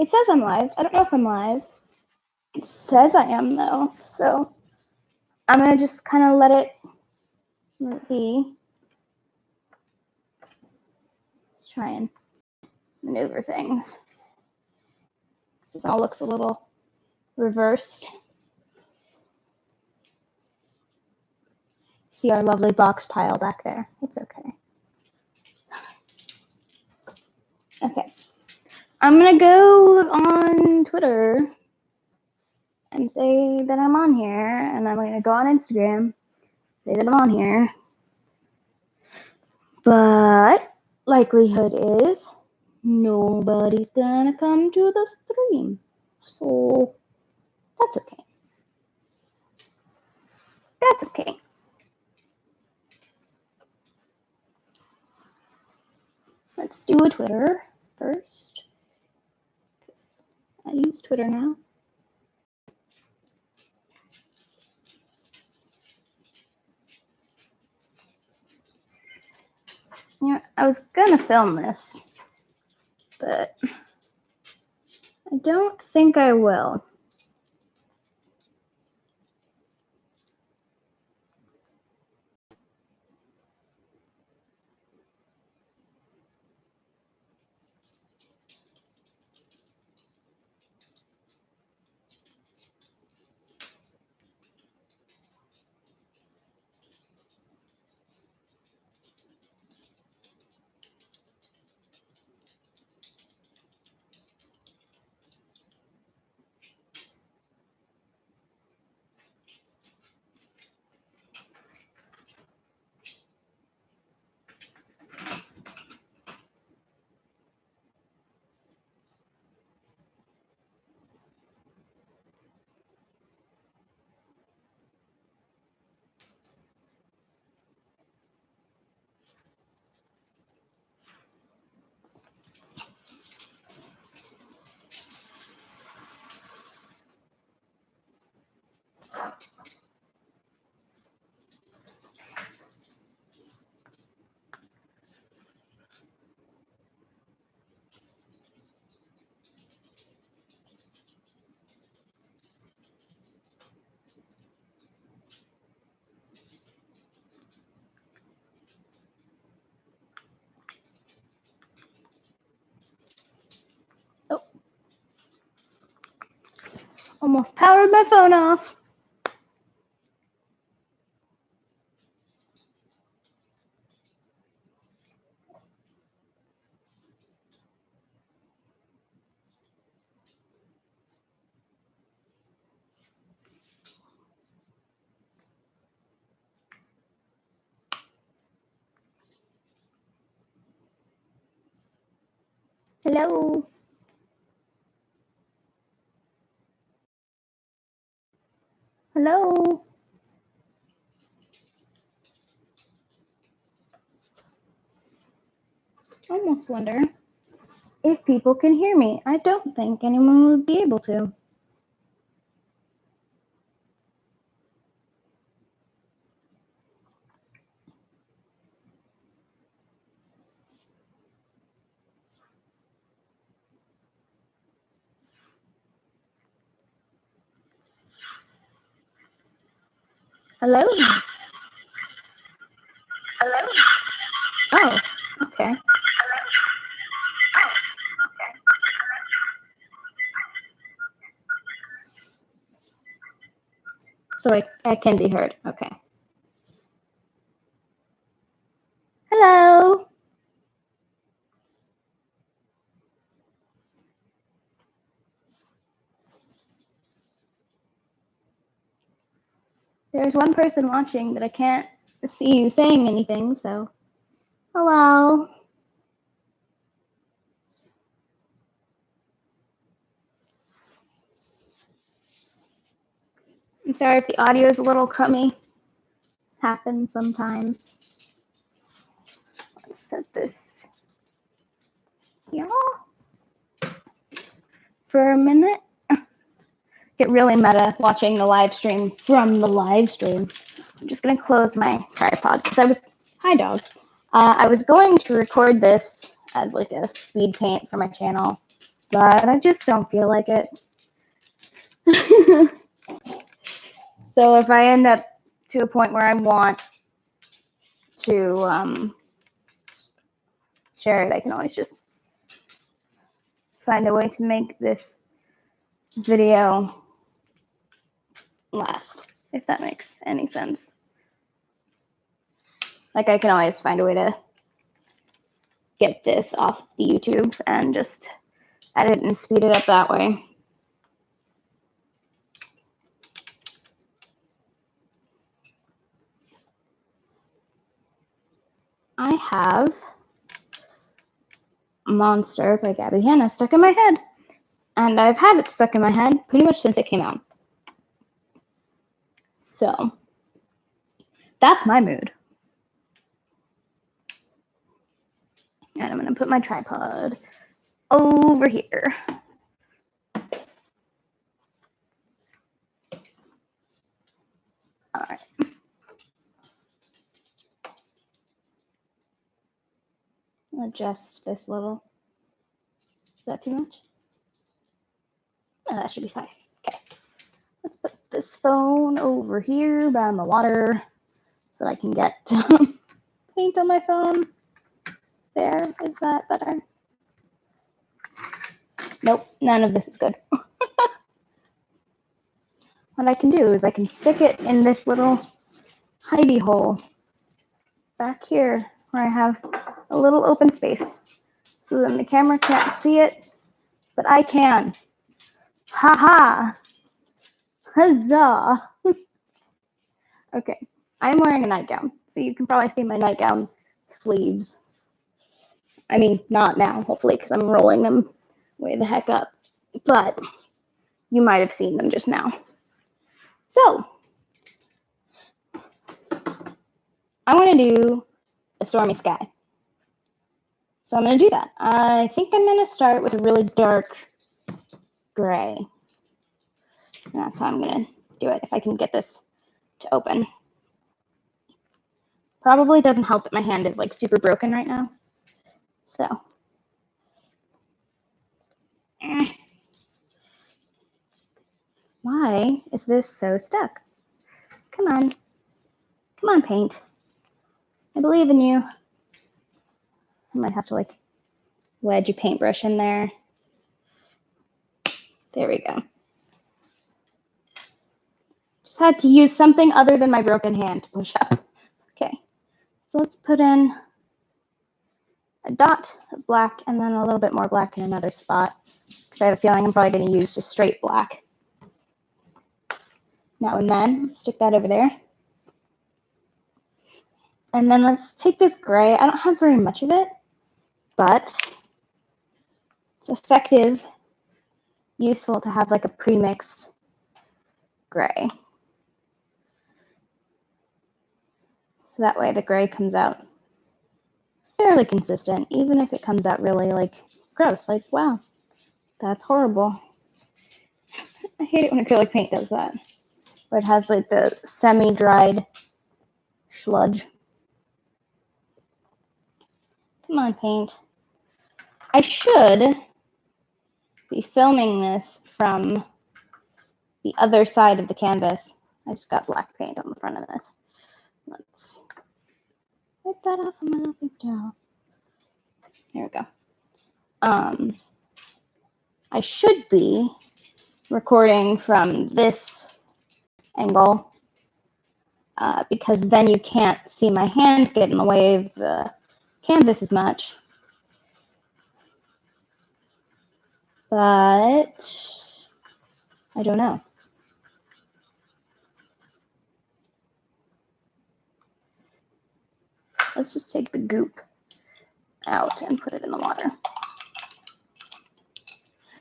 It says I'm live. I don't know if I'm live. It says I am, though. So I'm going to just kind of let it be. Let's try and maneuver things. This all looks a little reversed. See our lovely box pile back there. It's okay. Okay. I'm going to go on Twitter and say that I'm on here. And I'm going to go on Instagram, say that I'm on here. But likelihood is nobody's going to come to the stream. So that's okay. That's okay. Let's do a Twitter first. I use Twitter now. Yeah, I was gonna film this, but I don't think I will. Oh, almost powered my phone off. Hello. Hello. I almost wonder if people can hear me. I don't think anyone would be able to. Hello? Hello? Oh, okay. So I can be heard. Okay. Hello. There's one person watching, but I can't see you saying anything, so hello. I'm sorry if the audio is a little crummy. Happens sometimes. Let's set this here for a minute. Get really meta watching the live stream from the live stream. I'm just gonna close my tripod because hi dog. I was going to record this as like a speed paint for my channel, but I just don't feel like it. So if I end up to a point where I want to share it, I can always just find a way to make this video last, if that makes any sense. Like I can always find a way to get this off the YouTube and just edit and speed it up that way. I have Monster by Gabby Hanna stuck in my head. And I've had it stuck in my head pretty much since it came out. So that's my mood. And I'm going to put my tripod over here. All right. Adjust this little. Is that too much? No, that should be fine. Okay. Let's put this phone over here by the water so I can get paint on my phone. There. Is that better? Nope. None of this is good. What I can do is I can stick it in this little hidey hole back here where I have a little open space. So then the camera can't see it, but I can. Ha ha! Huzzah! Okay, I'm wearing a nightgown, so you can probably see my nightgown sleeves. I mean, not now, hopefully, because I'm rolling them way the heck up. But you might have seen them just now. So, I want to do a stormy sky. So I'm going to do that. I think I'm going to start with a really dark gray. And that's how I'm going to do it, if I can get this to open. Probably doesn't help that my hand is like super broken right now. So. Why is this so stuck? Come on. Come on, paint. I believe in you. I might have to like wedge a paintbrush in there. There we go. Just had to use something other than my broken hand to push up. Okay, so let's put in a dot of black and then a little bit more black in another spot, because I have a feeling I'm probably going to use just straight black. Now and then, stick that over there. And then let's take this gray. I don't have very much of it, but it's effective, useful to have like a pre-mixed gray. So that way the gray comes out fairly consistent, even if it comes out really like gross, like, wow, that's horrible. I hate it when acrylic paint does that, where it has like the semi-dried sludge. Come on, paint. I should be filming this from the other side of the canvas. I just got black paint on the front of this. Let's wipe that off on my little paper towel. There we go. I should be recording from this angle because then you can't see my hand get in the way of the canvas as much. But I don't know. Let's just take the goop out and put it in the water.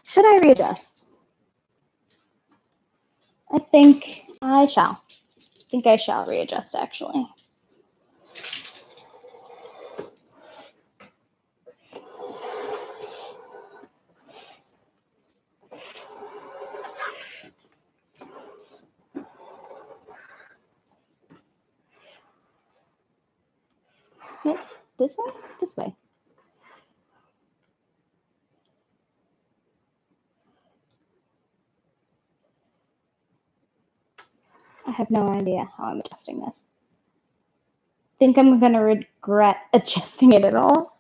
Should I readjust? I think I shall. I think I shall readjust, actually. This way? This way. have no idea how I'm adjusting this. Think I'm going to regret adjusting it at all?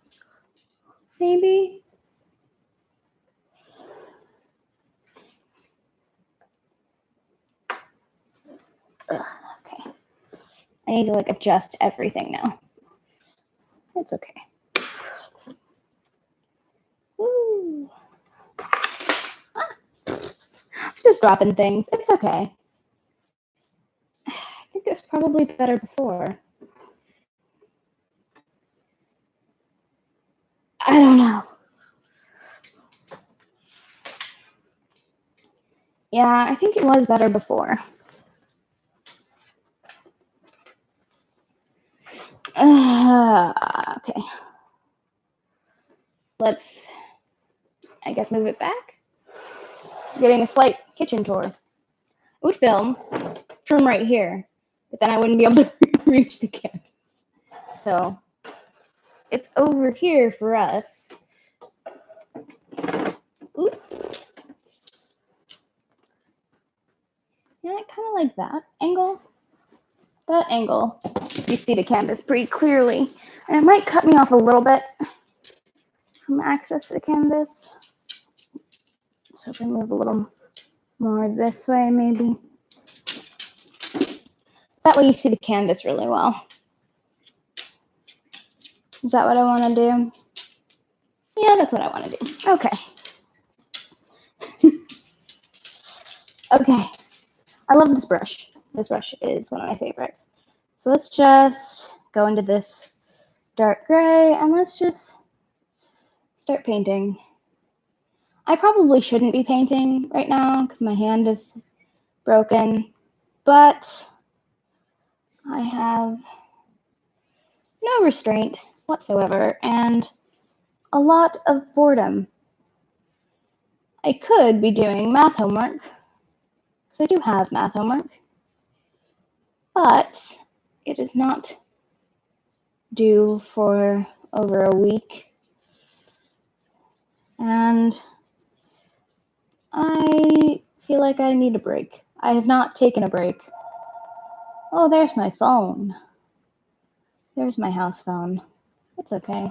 Maybe? Ugh, okay. I need to like adjust everything now. It's okay. Woo. Just dropping things. It's okay. I think it was probably better before. I don't know. Yeah, I think it was better before. Okay. Let's, I guess, move it back. Getting a slight kitchen tour. It would film from right here, but then I wouldn't be able to reach the canvas. So it's over here for us. Oop. Yeah, I kind of like that angle. That angle, you see the canvas pretty clearly. And it might cut me off a little bit from access to the canvas. So if I move a little more this way, maybe. That way you see the canvas really well. Is that what I want to do? Yeah, that's what I want to do. Okay. Okay. I love this brush. This brush is one of my favorites. So let's just go into this dark gray and let's just start painting. I probably shouldn't be painting right now because my hand is broken, but I have no restraint whatsoever and a lot of boredom. I could be doing math homework, because I do have math homework, but it is not due for over a week, and I feel like I need a break. I have not taken a break. Oh, there's my phone. There's my house phone. It's okay.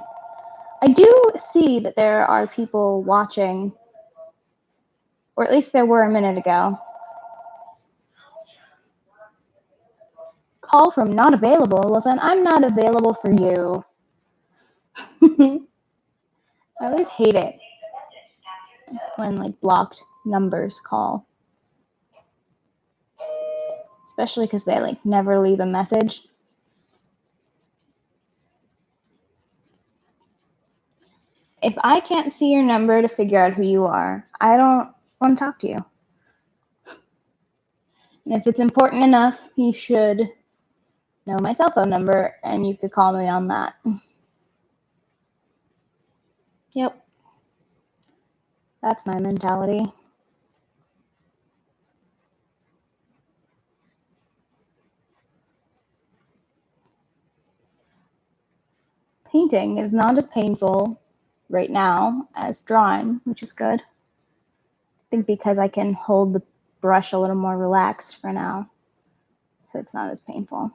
I do see that there are people watching, or at least there were a minute ago. Call from not available. Well, then I'm not available for you. I always hate it when like blocked numbers call. Especially because they like never leave a message. If I can't see your number to figure out who you are, I don't want to talk to you. And if it's important enough, you should know my cell phone number and you could call me on that. Yep. That's my mentality. Painting is not as painful right now as drawing, which is good. I think because I can hold the brush a little more relaxed for now, so it's not as painful.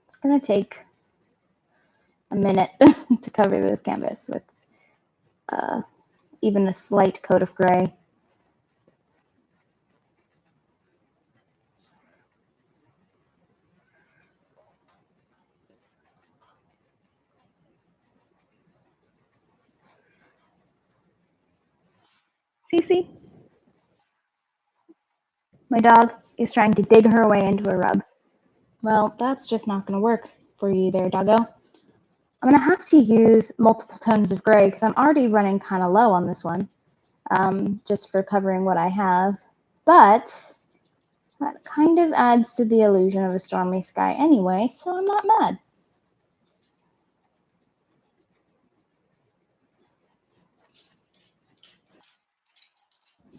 It's going to take a minute to cover this canvas with even a slight coat of gray. See? My dog is trying to dig her way into a rub. Well, that's just not going to work for you there, doggo. I'm going to have to use multiple tones of gray because I'm already running kind of low on this one, just for covering what I have. But that kind of adds to the illusion of a stormy sky anyway, so I'm not mad.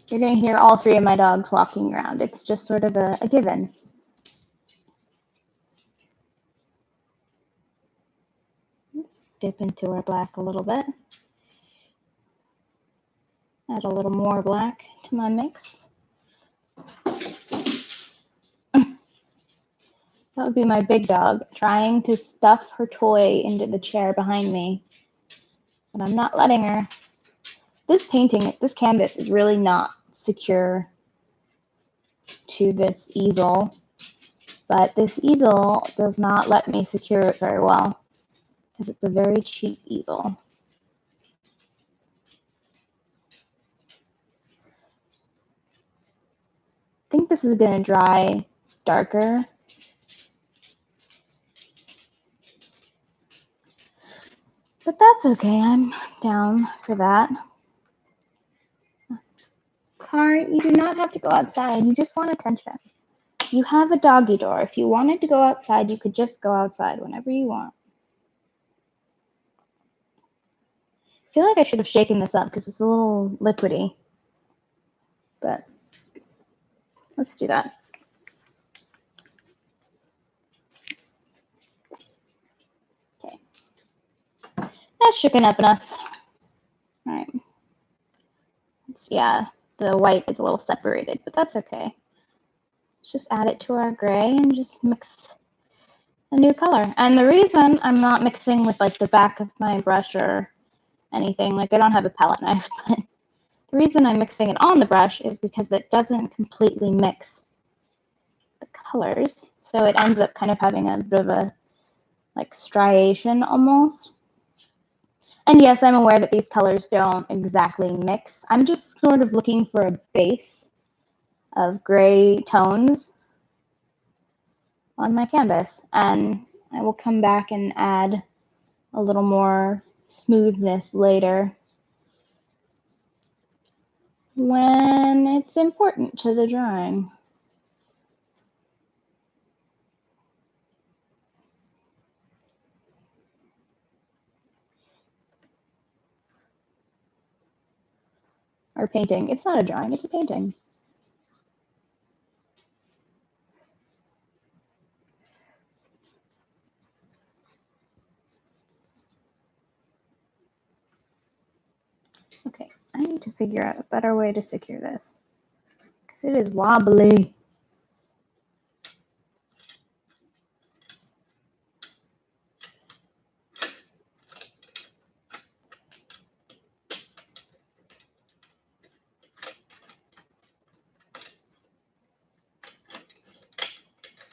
You're going to hear all three of my dogs walking around. It's just sort of a given. Let's dip into our black a little bit. Add a little more black to my mix. That would be my big dog trying to stuff her toy into the chair behind me. But I'm not letting her. This canvas is really not secure to this easel, but this easel does not let me secure it very well because it's a very cheap easel. I think this is going to dry darker. But that's okay, I'm down for that. Car, you do not have to go outside, you just want attention. You have a doggy door. If you wanted to go outside, you could just go outside whenever you want. I feel like I should have shaken this up because it's a little liquidy. But let's do that. Okay. That's shaken up enough. All right. Yeah, the white is a little separated, but that's okay. Let's just add it to our gray and just mix a new color. And the reason I'm not mixing with like the back of my brush or anything, like I don't have a palette knife, but the reason I'm mixing it on the brush is because it doesn't completely mix the colors. So it ends up kind of having a bit of a like striation almost. And yes, I'm aware that these colors don't exactly mix. I'm just sort of looking for a base of gray tones on my canvas. And I will come back and add a little more smoothness later when it's important to the drawing. Or painting. It's not a drawing, it's a painting. Okay, I need to figure out a better way to secure this because it is wobbly.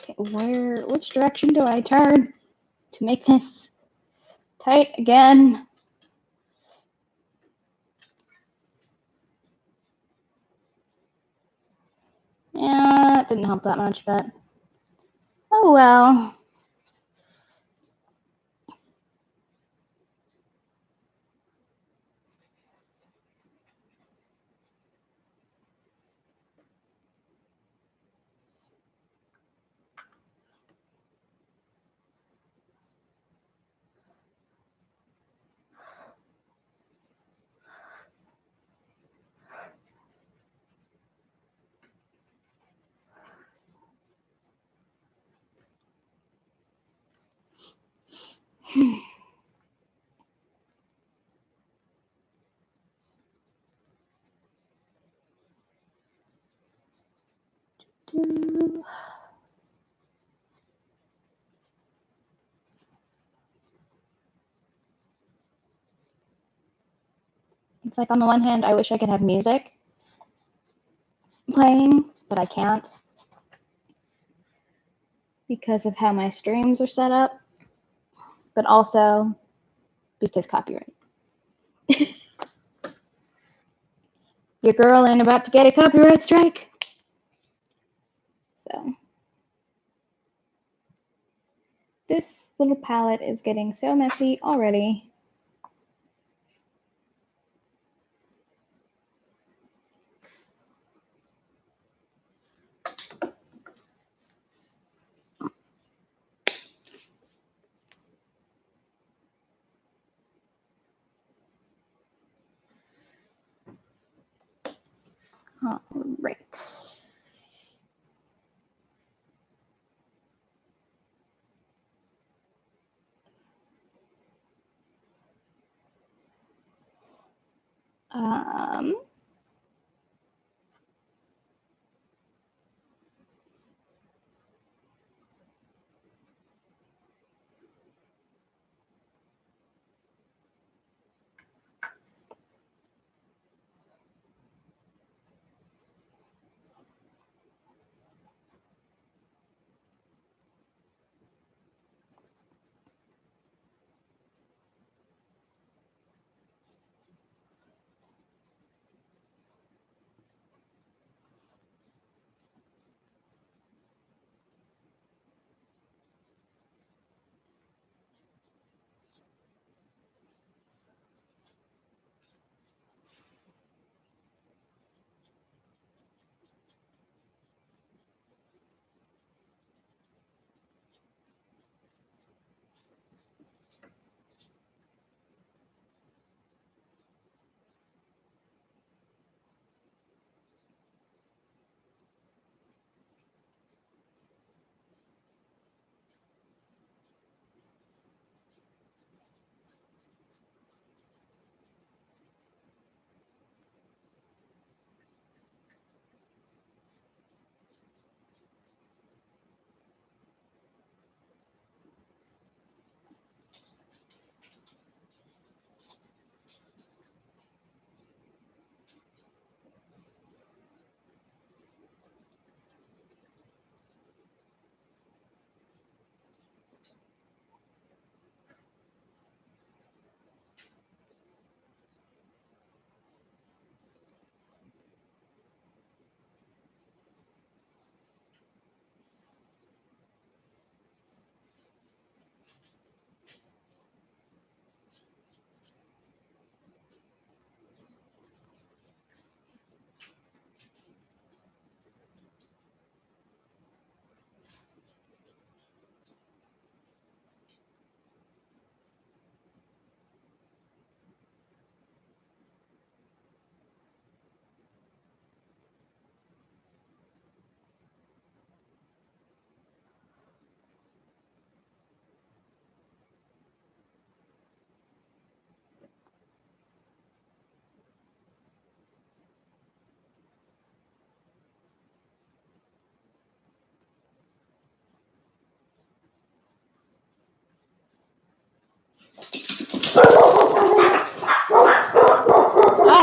Okay, which direction do I turn to make this tight again? Yeah, that didn't help that much, but oh well. It's like on the one hand, I wish I could have music playing, but I can't because of how my streams are set up, but also because copyright. Your girl ain't about to get a copyright strike. So this little palette is getting so messy already. All right.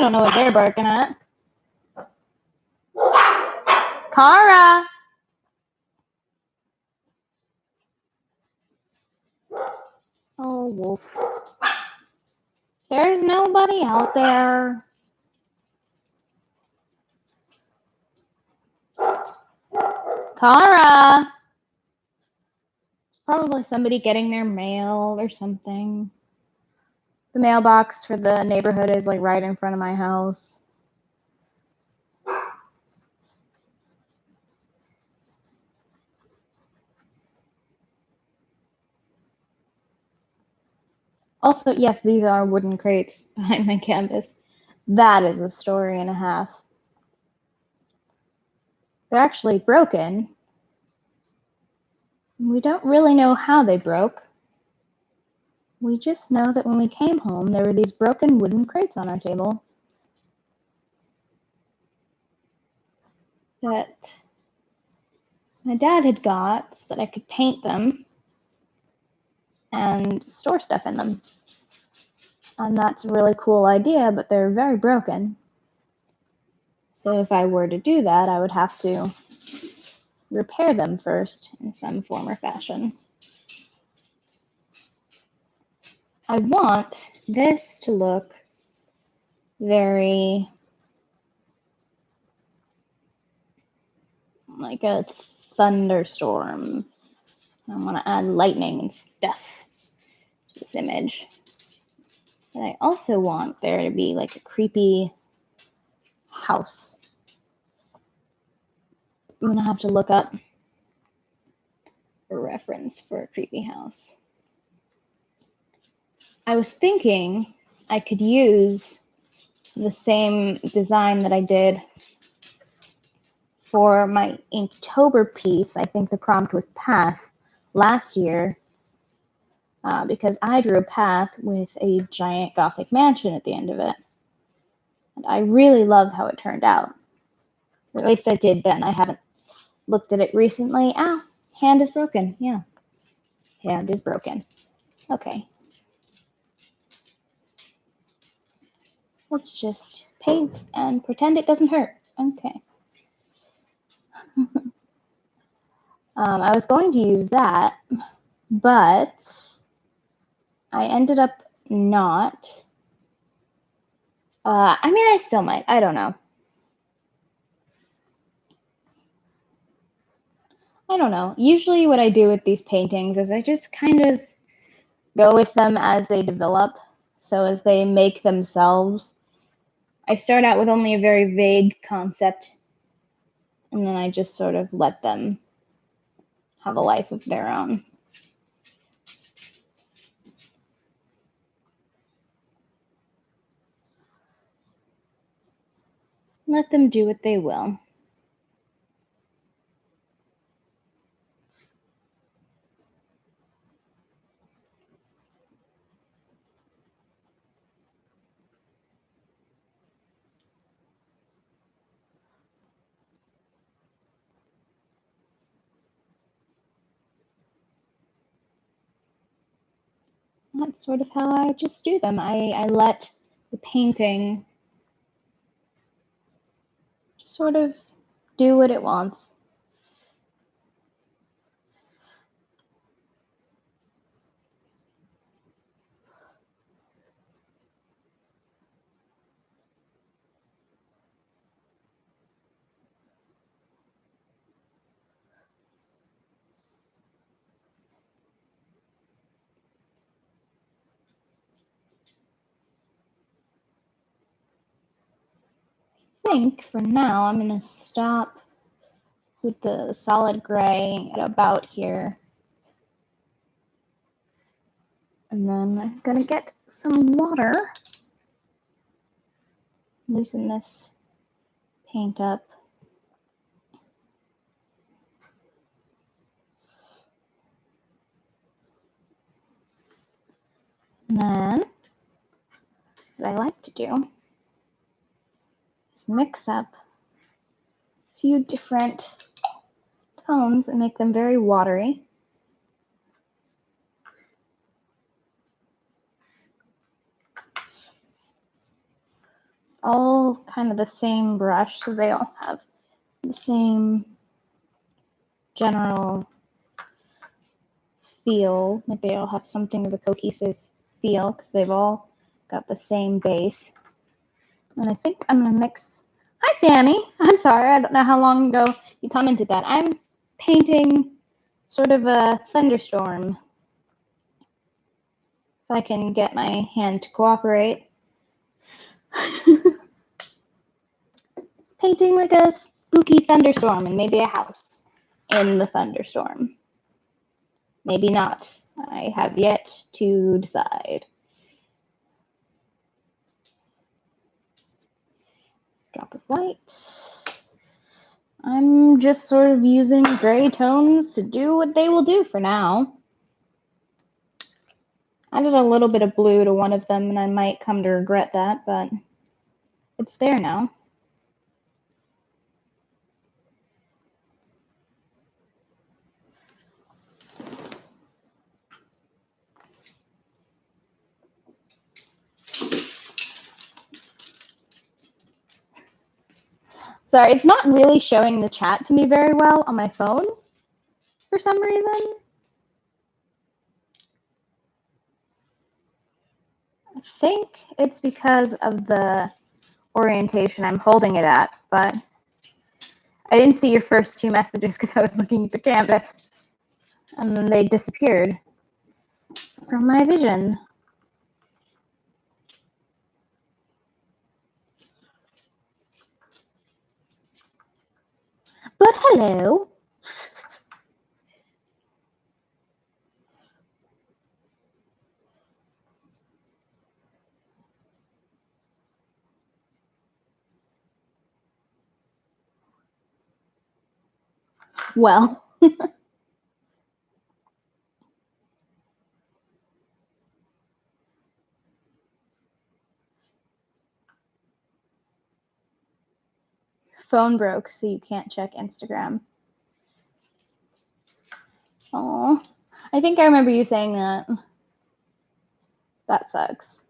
don't know what they're barking at. Kara! Oh, wolf. There's nobody out there. Kara! It's probably somebody getting their mail or something. The mailbox for the neighborhood is like right in front of my house. Also, yes, these are wooden crates behind my canvas. That is a story and a half. They're actually broken. We don't really know how they broke. We just know that when we came home, there were these broken wooden crates on our table that my dad had got so that I could paint them and store stuff in them. And that's a really cool idea, but they're very broken. So if I were to do that, I would have to repair them first in some form or fashion. I want this to look very like a thunderstorm. I want to add lightning and stuff to this image. But I also want there to be like a creepy house. I'm going to have to look up a reference for a creepy house. I was thinking I could use the same design that I did for my Inktober piece. I think the prompt was path last year because I drew a path with a giant Gothic mansion at the end of it. And I really loved how it turned out. Or at least I did then. I haven't looked at it recently. Ow, hand is broken. Yeah, hand is broken. Okay. Let's just paint and pretend it doesn't hurt. Okay. I was going to use that, but I ended up not. I mean, I still might. I don't know. I don't know. Usually what I do with these paintings is I just kind of go with them as they develop. So as they make themselves, I start out with only a very vague concept, and then I just sort of let them have a life of their own. Let them do what they will. That's sort of how I just do them. I let the painting sort of do what it wants. I think for now I'm going to stop with the solid gray at about here. And then I'm going to get some water. Loosen this paint up. And then what I like to do is mix up a few different tones and make them very watery. All kind of the same brush, so they all have the same general feel. Like they all have something of a cohesive feel because they've all got the same base. And I think I'm going to mix. Hi, Sammy. I'm sorry. I don't know how long ago you commented that. I'm painting sort of a thunderstorm. If I can get my hand to cooperate. Painting like a spooky thunderstorm and maybe a house in the thunderstorm. Maybe not. I have yet to decide. Drop of white. I'm just sort of using gray tones to do what they will do for now. I did a little bit of blue to one of them, and I might come to regret that, but it's there now. Sorry, it's not really showing the chat to me very well on my phone for some reason. I think it's because of the orientation I'm holding it at, but I didn't see your first two messages because I was looking at the canvas, and then they disappeared from my vision. But hello. Well. Phone broke, so you can't check Instagram. Oh, I think I remember you saying that. That sucks.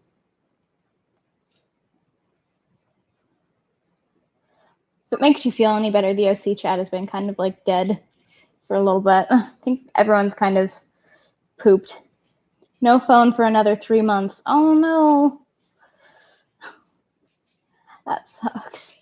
If it makes you feel any better, the OC chat has been kind of like dead for a little bit. I think everyone's kind of pooped. No phone for another 3 months. Oh no. That sucks.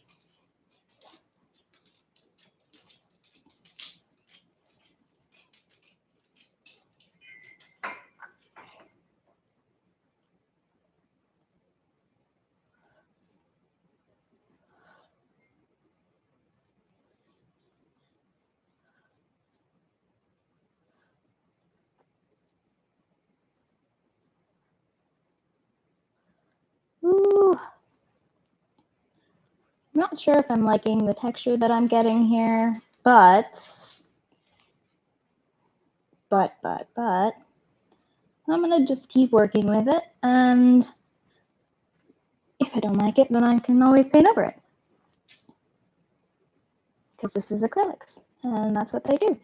Ooh. I'm not sure if I'm liking the texture that I'm getting here, but I'm gonna just keep working with it, and if I don't like it, then I can always paint over it. Because this is acrylics, and that's what they do.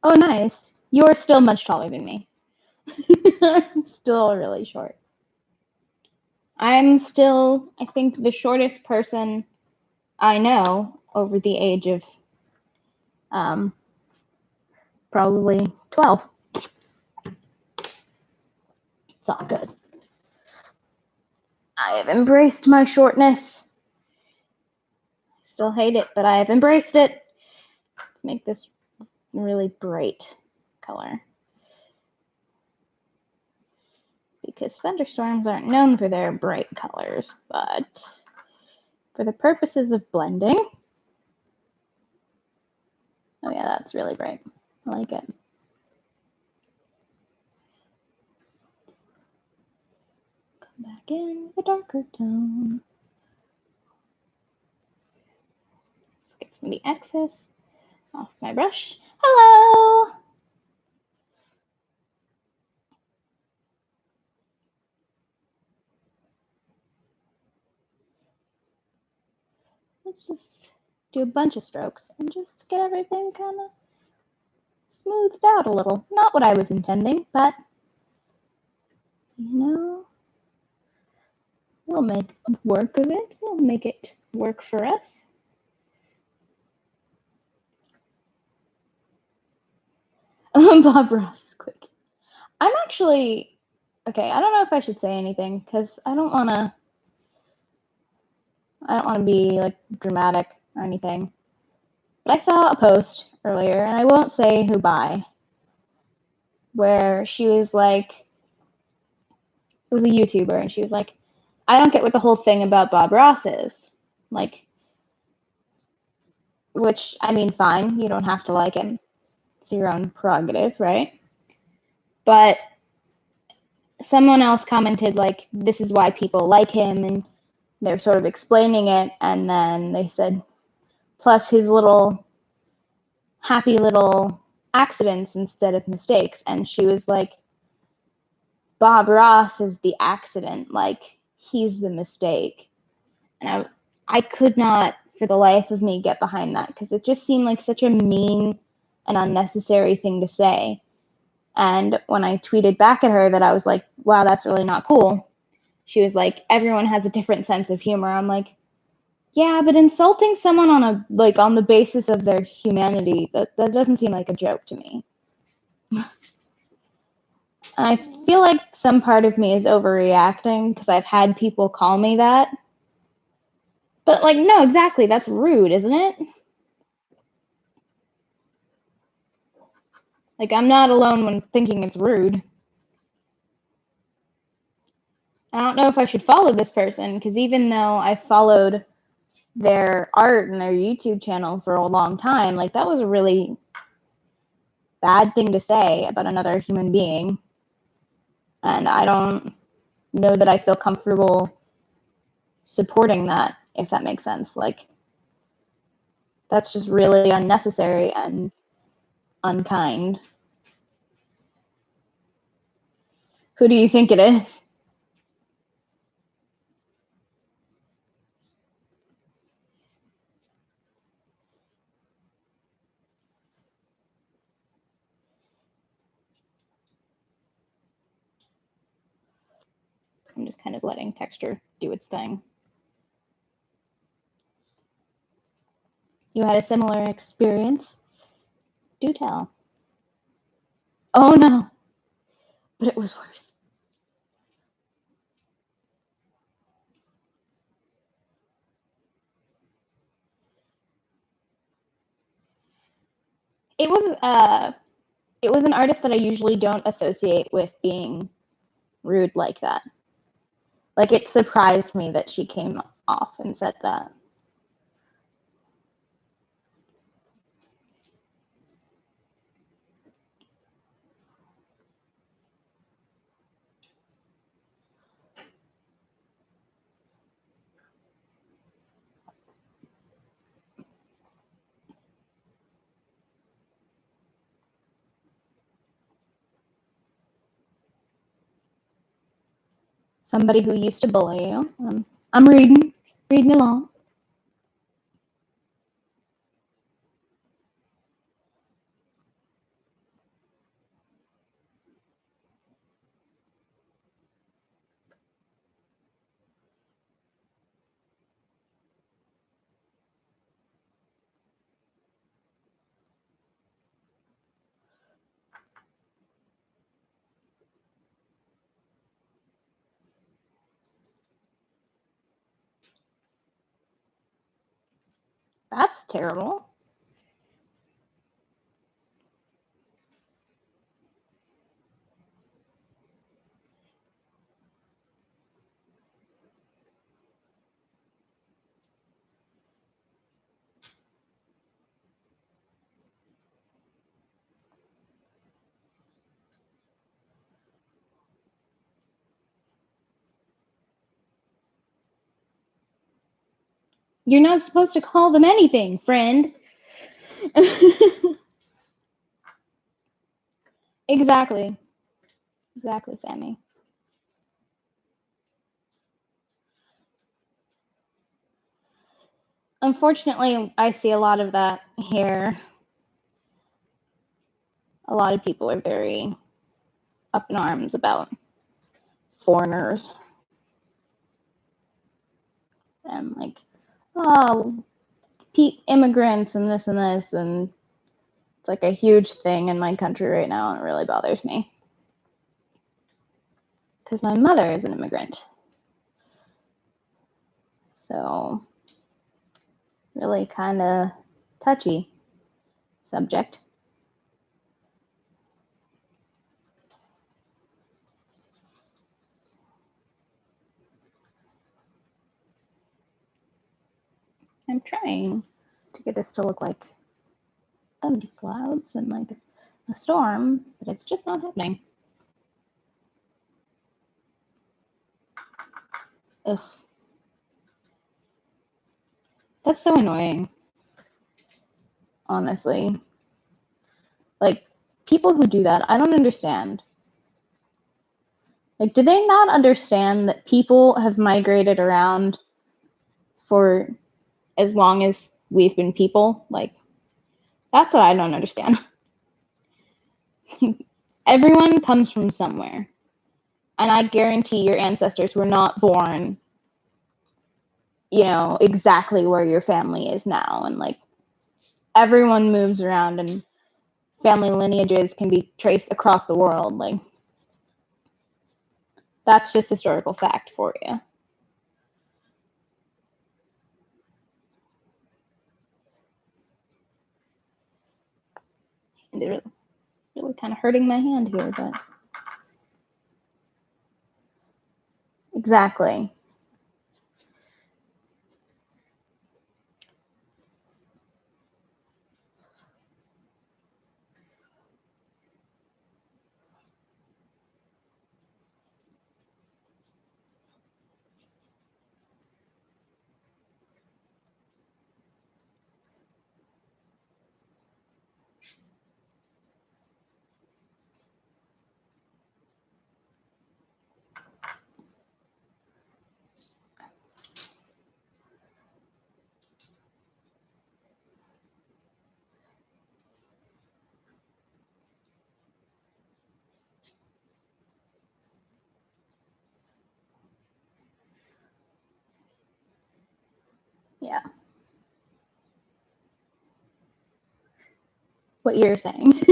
Oh, nice. You're still much taller than me. I'm still really short. I'm still, I think, the shortest person I know over the age of probably 12. It's all good. I have embraced my shortness. I still hate it, but I have embraced it. Let's make this really bright color. Because thunderstorms aren't known for their bright colors, but for the purposes of blending, that's really bright. I like it. Come back in a darker tone. Let's get some of the excess off my brush. Hello! Let's just do a bunch of strokes and just get everything kind of smoothed out a little. Not what I was intending, but, you know, we'll make work of it. We'll make it work for us. Bob Ross is quick. I'm actually, okay, I don't know if I should say anything because I don't want to be like dramatic or anything. But I saw a post earlier, and I won't say who by, where she was like, it was a YouTuber, and she was like, I don't get what the whole thing about Bob Ross is. Like, which, I mean, fine, you don't have to like him. It's your own prerogative, right? But someone else commented, like, this is why people like him, and they're sort of explaining it, and then they said, plus his little happy little accidents instead of mistakes. And she was like, Bob Ross is the accident, like, he's the mistake. And I could not, for the life of me, get behind that, because it just seemed like such a mean and unnecessary thing to say. And when I tweeted back at her that I was like, wow, that's really not cool, she was like, everyone has a different sense of humor. I'm like, yeah, but insulting someone on the basis of their humanity, that doesn't seem like a joke to me. I feel like some part of me is overreacting because I've had people call me that. But, like, no, exactly. That's rude, isn't it? Like, I'm not alone when thinking it's rude. I don't know if I should follow this person because even though I followed their art and their YouTube channel for a long time, like, that was a really bad thing to say about another human being. And I don't know that I feel comfortable supporting that, if that makes sense. Like, that's just really unnecessary and unkind. Who do you think it is? I'm just kind of letting texture do its thing. You had a similar experience? Do tell. Oh no, but it was worse. It was an artist that I usually don't associate with being rude like that. Like, it surprised me that she came off and said that. Somebody who used to bully you. I'm reading along. That's terrible. You're not supposed to call them anything, friend. Exactly. Exactly, Sammy. Unfortunately, I see a lot of that here. A lot of people are very up in arms about foreigners. And like, oh, immigrants and this and this. And it's like a huge thing in my country right now, and it really bothers me. Because my mother is an immigrant. So, really kind of touchy subject. I'm trying to get this to look like thunder clouds and like a storm, but it's just not happening. Ugh. That's so annoying. Honestly. Like, people who do that, I don't understand. Like, do they not understand that people have migrated around for as long as we've been people? Like, that's what I don't understand. Everyone comes from somewhere. And I guarantee your ancestors were not born, you know, exactly where your family is now. And like, everyone moves around and family lineages can be traced across the world. Like, that's just historical fact for you. And it really kind of hurting my hand here, but exactly. Yeah. What you're saying.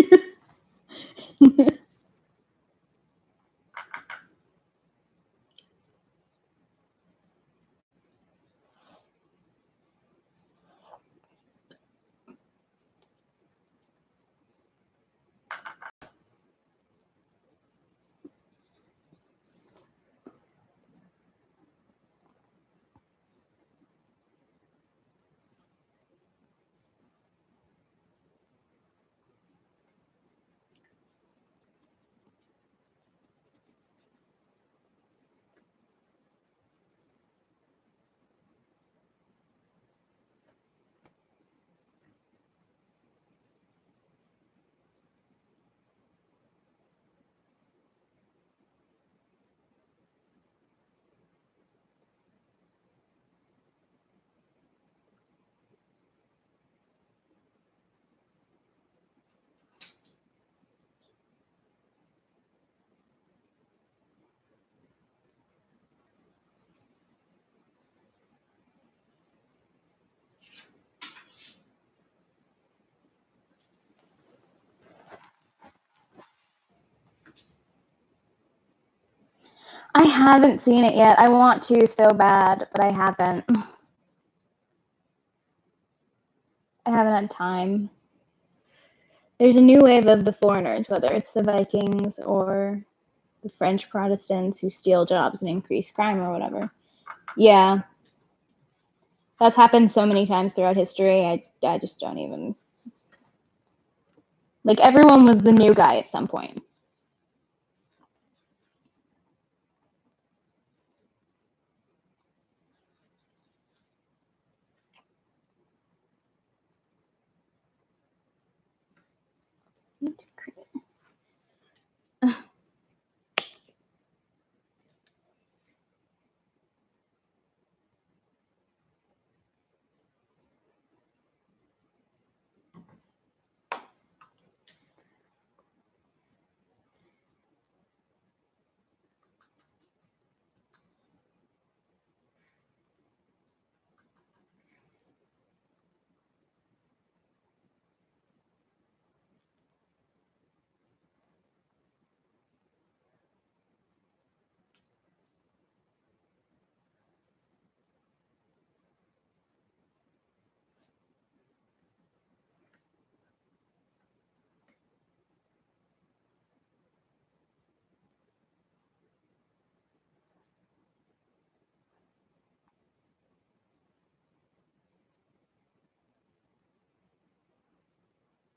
I haven't seen it yet. I want to so bad, but I haven't. I haven't had time. There's a new wave of the foreigners, whether it's the Vikings or the French Protestants who steal jobs and increase crime or whatever. Yeah. That's happened so many times throughout history. I just don't even. Like, everyone was the new guy at some point.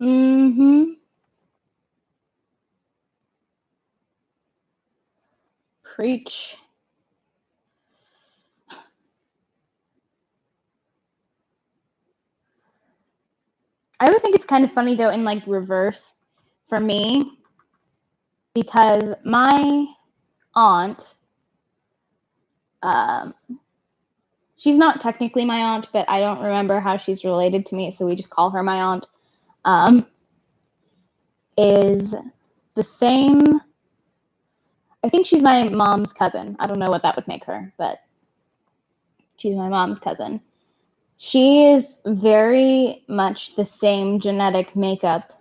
Mm-hmm. Preach. I always think it's kind of funny though in like reverse for me, because my aunt, she's not technically my aunt, but I don't remember how she's related to me, so we just call her my aunt, is the same. I think she's my mom's cousin. I don't know what that would make her, but she's my mom's cousin. She is very much the same genetic makeup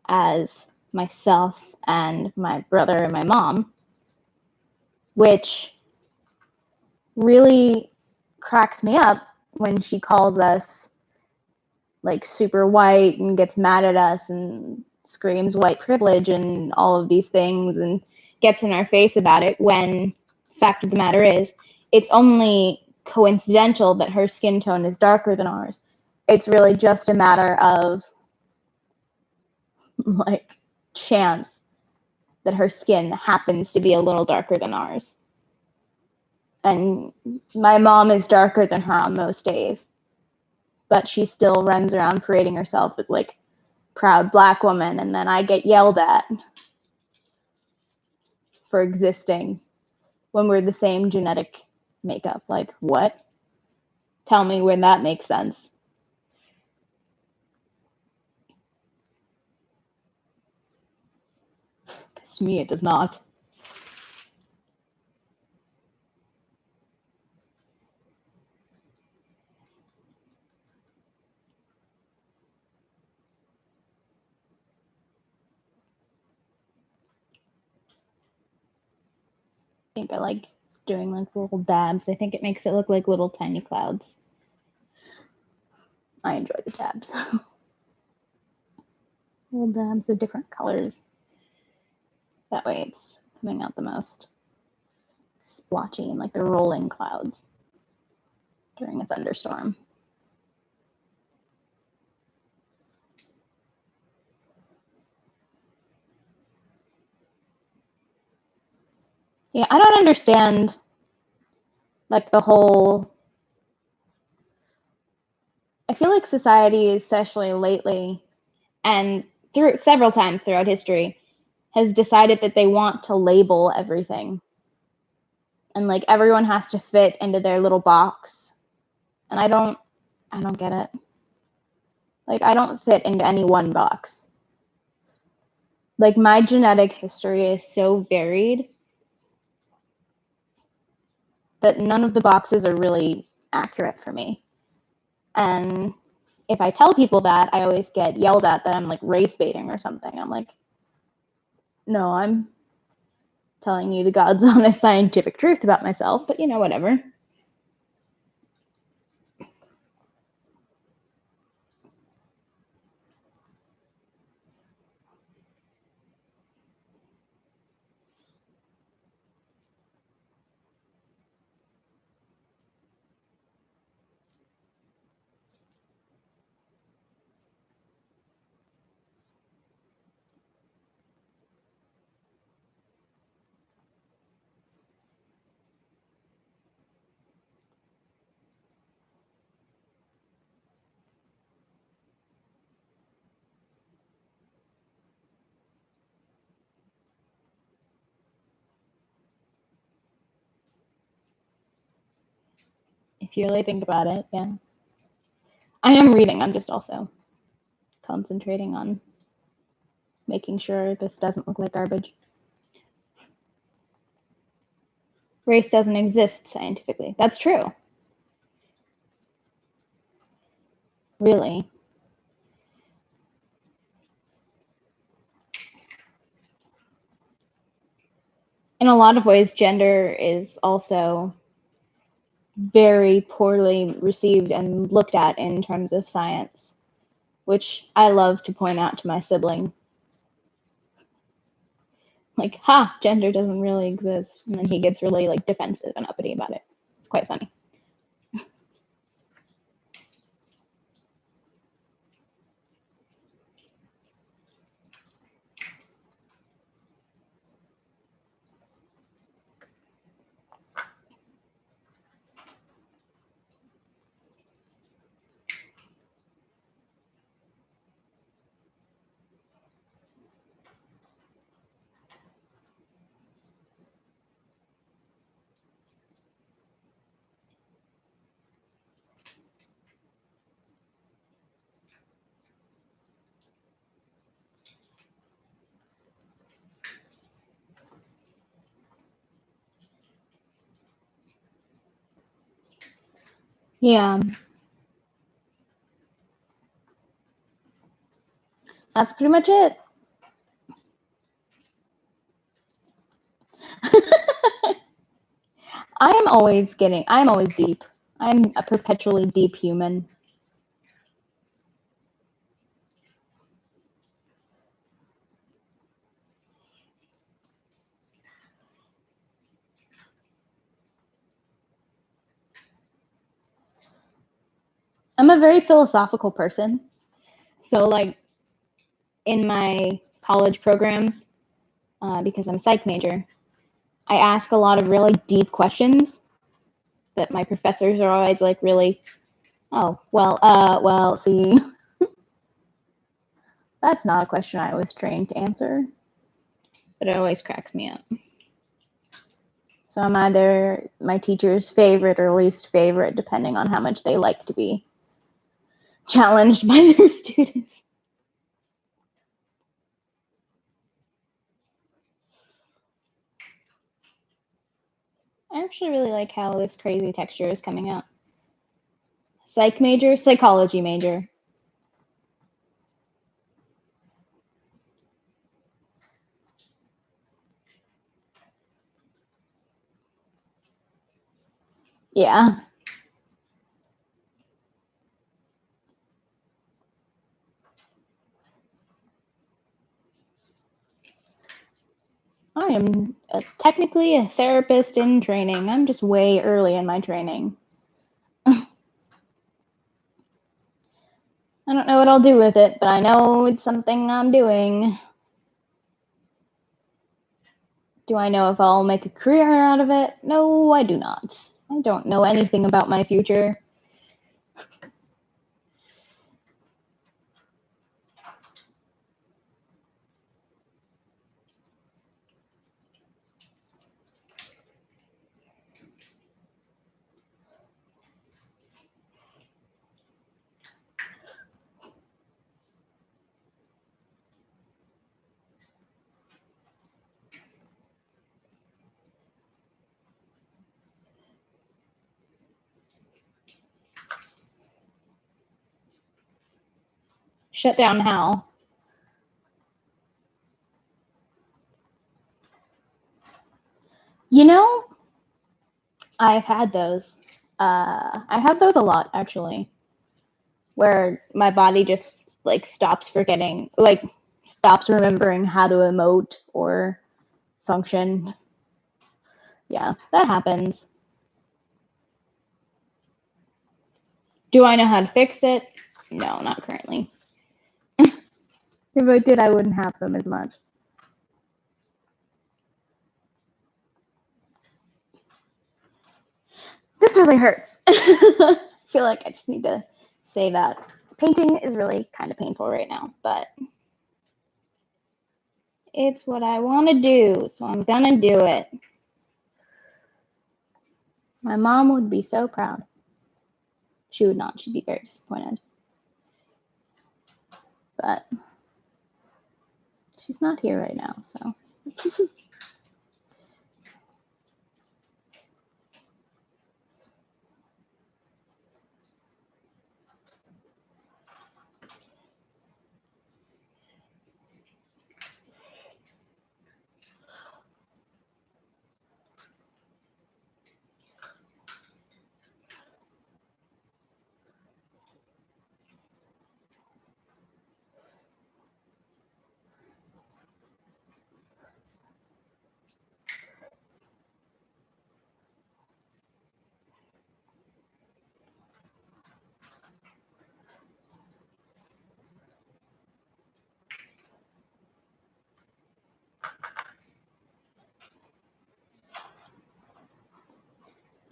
as myself and my brother and my mom, which really cracks me up when she calls us like super white and gets mad at us and screams white privilege and all of these things and gets in our face about it, when fact of the matter is it's only coincidental that her skin tone is darker than ours. It's really just a matter of like chance that her skin happens to be a little darker than ours. And my mom is darker than her on most days, but she still runs around parading herself as like proud black woman, and then I get yelled at for existing when we're the same genetic makeup. Like, what? Tell me when that makes sense. Because to me, it does not. I think I like doing like little dabs. I think it makes it look like little tiny clouds. I enjoy the dabs. Little dabs of different colors. That way it's coming out the most splotchy and like the rolling clouds during a thunderstorm. Yeah, I don't understand like the whole. I feel like society, especially lately, and through several times throughout history, has decided that they want to label everything. And like everyone has to fit into their little box. And I don't get it. Like I don't fit into any one box. Like my genetic history is so varied that none of the boxes are really accurate for me. And if I tell people that, I always get yelled at that I'm like race baiting or something. I'm like, no, I'm telling you the God's honest scientific truth about myself, but you know, whatever. If you really think about it, yeah. I am reading. I'm just also concentrating on making sure this doesn't look like garbage. Race doesn't exist scientifically. That's true. Really. In a lot of ways, gender is also very poorly received and looked at in terms of science, which I love to point out to my sibling. Like, ha, gender doesn't really exist. And then he gets really like defensive and uppity about it. It's quite funny. Yeah. That's pretty much it. I'm always deep. I'm a perpetually deep human. I'm a very philosophical person. So, like, in my college programs, because I'm a psych major, I ask a lot of really deep questions that my professors are always like, really, oh, well, see, that's not a question I was trained to answer, but it always cracks me up. So I'm either my teacher's favorite or least favorite, depending on how much they like to be challenged by their students. I actually really like how this crazy texture is coming out. Psych major, psychology major. Yeah. I am technically a therapist in training. I'm just way early in my training. I don't know what I'll do with it, but I know it's something I'm doing. Do I know if I'll make a career out of it? No, I do not. I don't know anything about my future. Shut down how? You know, I've had those. I have those a lot, actually, where my body just like stops forgetting, like stops remembering how to emote or function. Yeah, that happens. Do I know how to fix it? No, not currently. If I did, I wouldn't have them as much. This really hurts. I feel like I just need to say that. Painting is really kind of painful right now, but it's what I want to do, so I'm gonna do it. My mom would be so proud. She would not. She'd be very disappointed. But she's not here right now, so.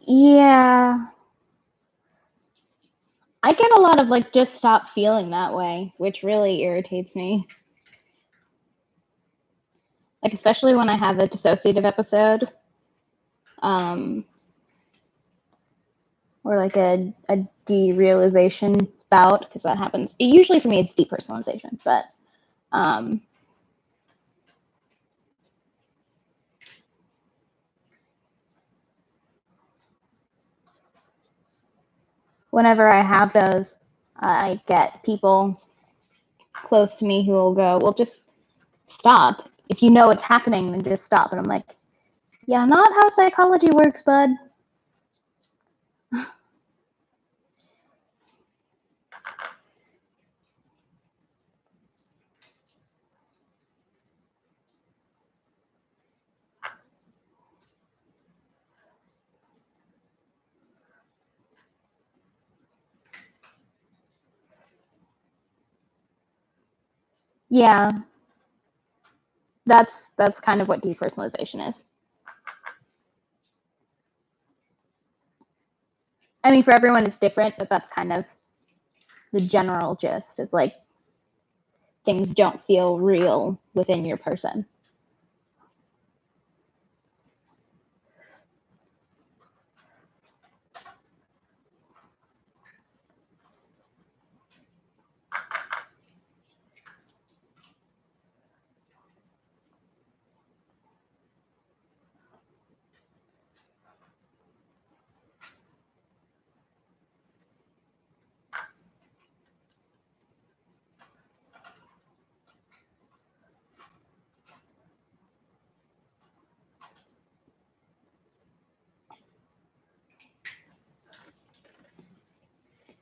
Yeah. I get a lot of like, just stop feeling that way, which really irritates me. Like, especially when I have a dissociative episode. Or like a derealization bout, because that happens. Usually for me, it's depersonalization, but whenever I have those, I get people close to me who will go, well, just stop. If you know it's happening, then just stop. And I'm like, yeah, not how psychology works, bud. Yeah, that's kind of what depersonalization is. I mean, for everyone, it's different, but that's kind of the general gist. It's like things don't feel real within your person.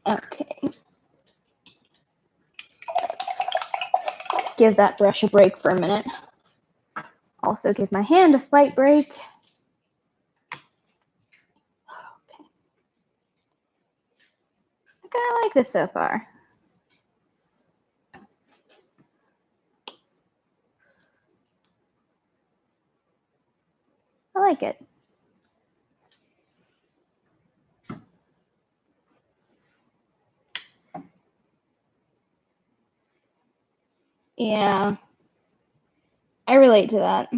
Okay. Give that brush a break for a minute. Also give my hand a slight break. Okay. I kind of like this so far. I like it. Yeah. I relate to that.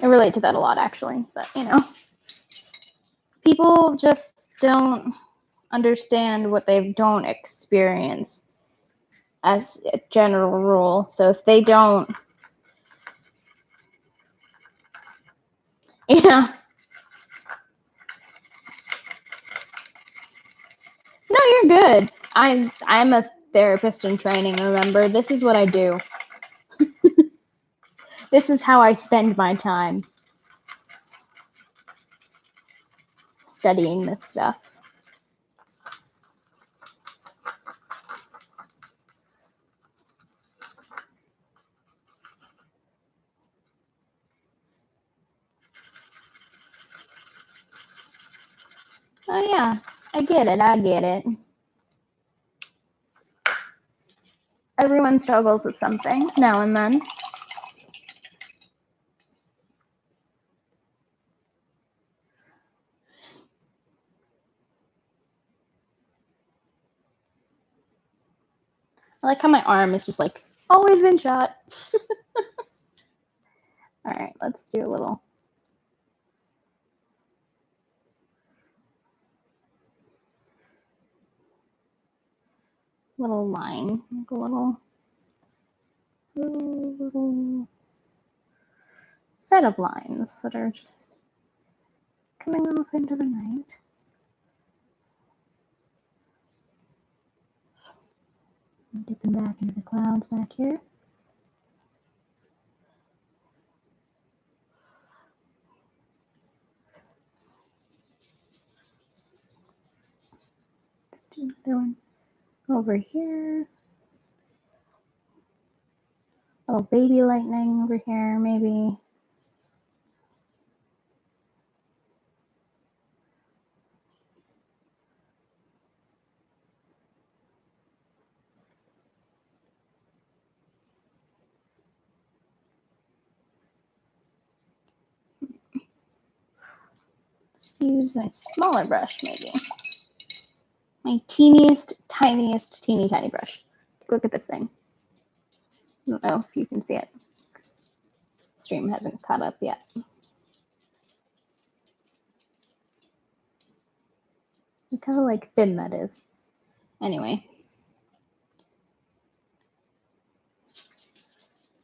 I relate to that a lot, actually. But, you know, people just don't understand what they don't experience as a general rule. So if they don't, yeah. No, you're good. I'm a therapist in training, remember? This is what I do. This is how I spend my time. Studying this stuff. Oh yeah, I get it. Everyone struggles with something now and then. I like how my arm is just like always in shot. All right, let's do a little. Little line, like a little set of lines that are just coming off into the night. I'm dipping back into the clouds back here. Let's do another one over here. Little baby lightning over here, maybe. Let's use a smaller brush, maybe. My teeniest, tiniest, teeny tiny brush. Look at this thing. I don't know if you can see it. The stream hasn't caught up yet. Look how like thin that is. Anyway.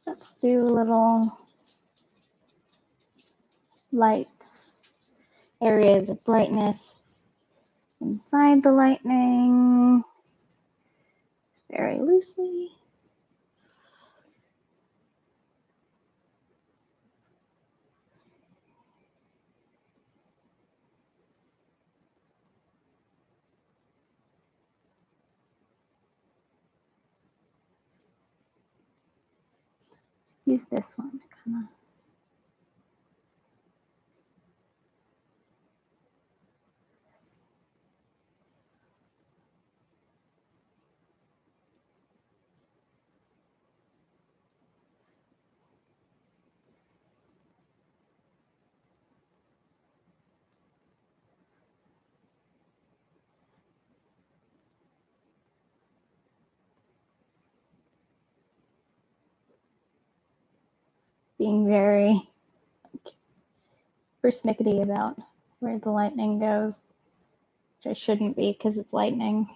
Let's do a little lights, areas of brightness inside the lightning, very loosely. Use this one to kind of being very persnickety about where the lightning goes, which I shouldn't be because it's lightning.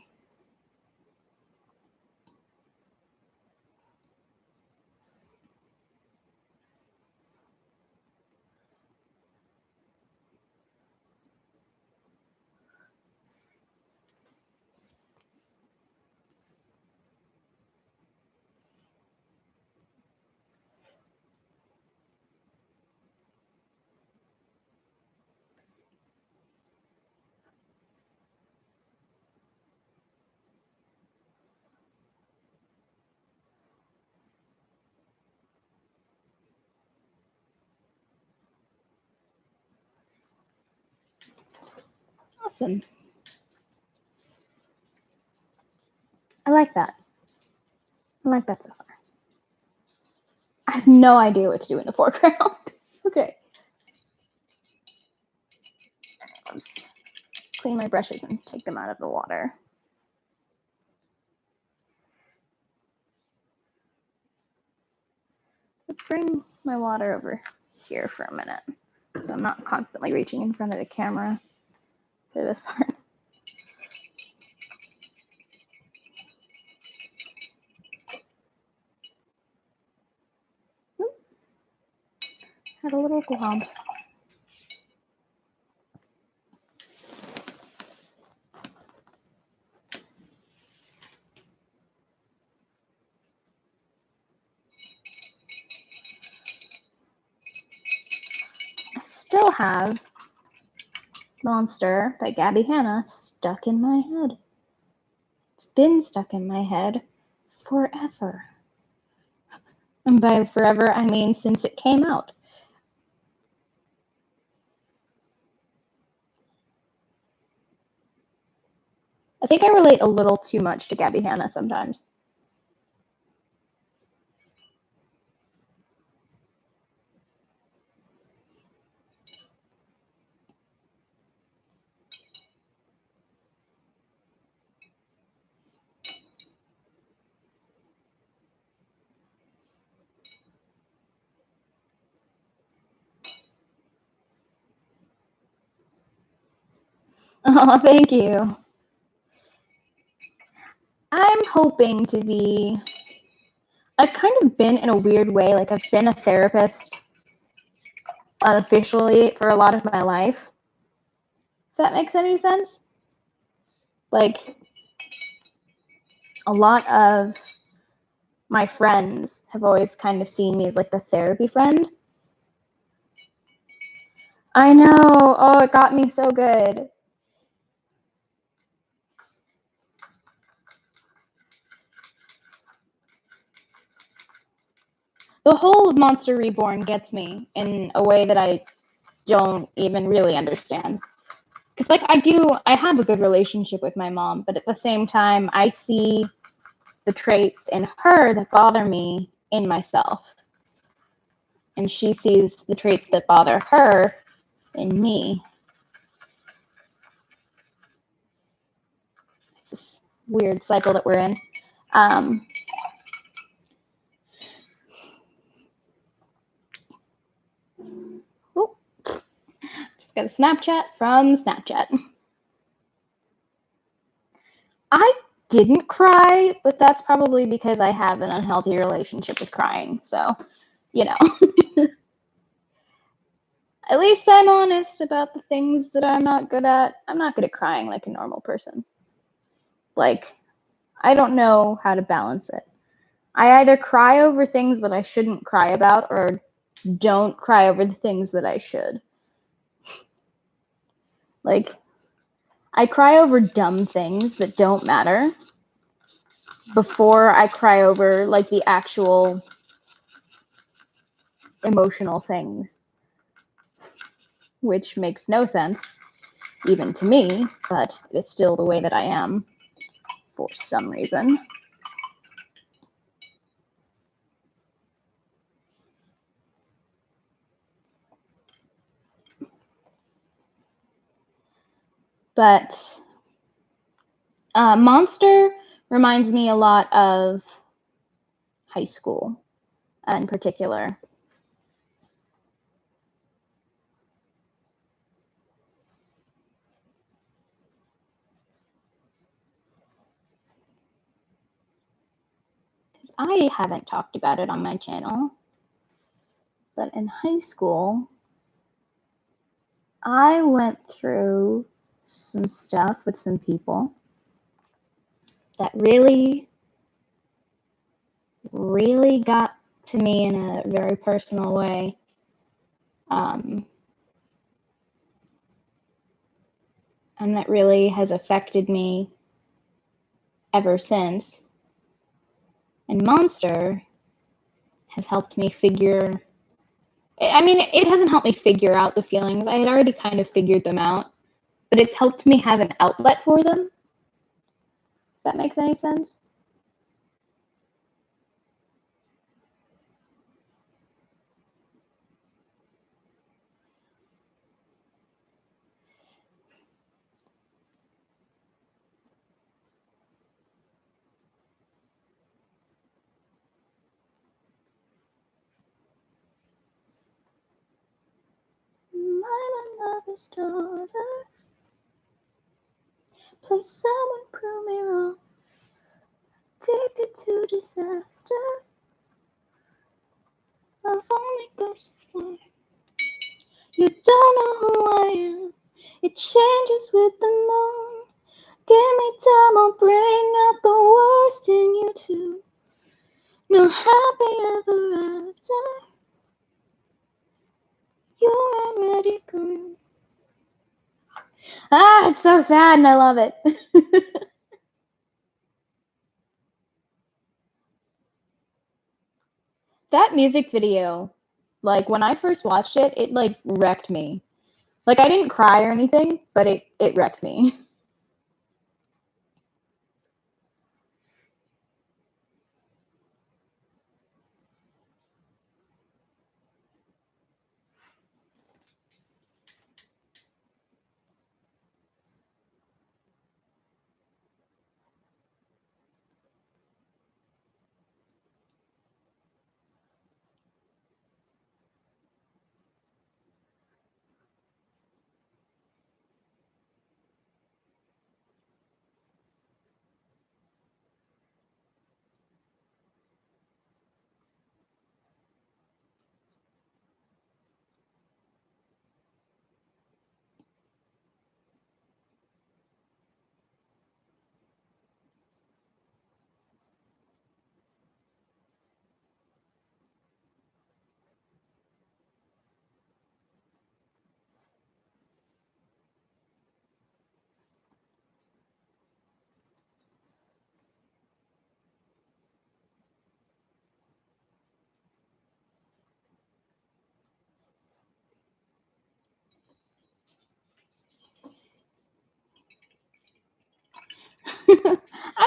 Awesome. I like that. I like that so far. I have no idea what to do in the foreground. Okay. Let's clean my brushes and take them out of the water. Let's bring my water over here for a minute, so I'm not constantly reaching in front of the camera for this part. Had a little glob. I still have Monster by Gabby Hanna stuck in my head. It's been stuck in my head forever. And by forever, I mean since it came out. I think I relate a little too much to Gabby Hanna sometimes. Oh, thank you. I'm hoping to be. I've kind of been in a weird way, like I've been a therapist unofficially for a lot of my life. If that makes any sense? Like, a lot of my friends have always kind of seen me as like the therapy friend. I know. Oh, it got me so good. The whole of Monster Reborn gets me in a way that I don't even really understand. Because, like, I have a good relationship with my mom, but at the same time, I see the traits in her that bother me in myself. And she sees the traits that bother her in me. It's this weird cycle that we're in. Just got a Snapchat from Snapchat. I didn't cry, but that's probably because I have an unhealthy relationship with crying. So, you know. At least I'm honest about the things that I'm not good at. I'm not good at crying like a normal person. Like, I don't know how to balance it. I either cry over things that I shouldn't cry about or don't cry over the things that I should. Like, I cry over dumb things that don't matter before I cry over, like, the actual emotional things, which makes no sense, even to me, but it's still the way that I am for some reason. But Monster reminds me a lot of high school in particular. Because I haven't talked about it on my channel, but in high school, I went through some stuff with some people that really, really got to me in a very personal way. And that really has affected me ever since. And Monster has helped me figure. I mean, it hasn't helped me figure out the feelings. I had already kind of figured them out, but it's helped me have an outlet for them. If that makes any sense. I'm a mother's daughter. Please, someone prove me wrong. Addicted to disaster. I've only got so far. You don't know who I am. It changes with the moon. Give me time, I'll bring out the worst in you too. No happy ever after. You're already gone. Ah, it's so sad and I love it. That music video, like when I first watched it, it like wrecked me. Like I didn't cry or anything, but it wrecked me.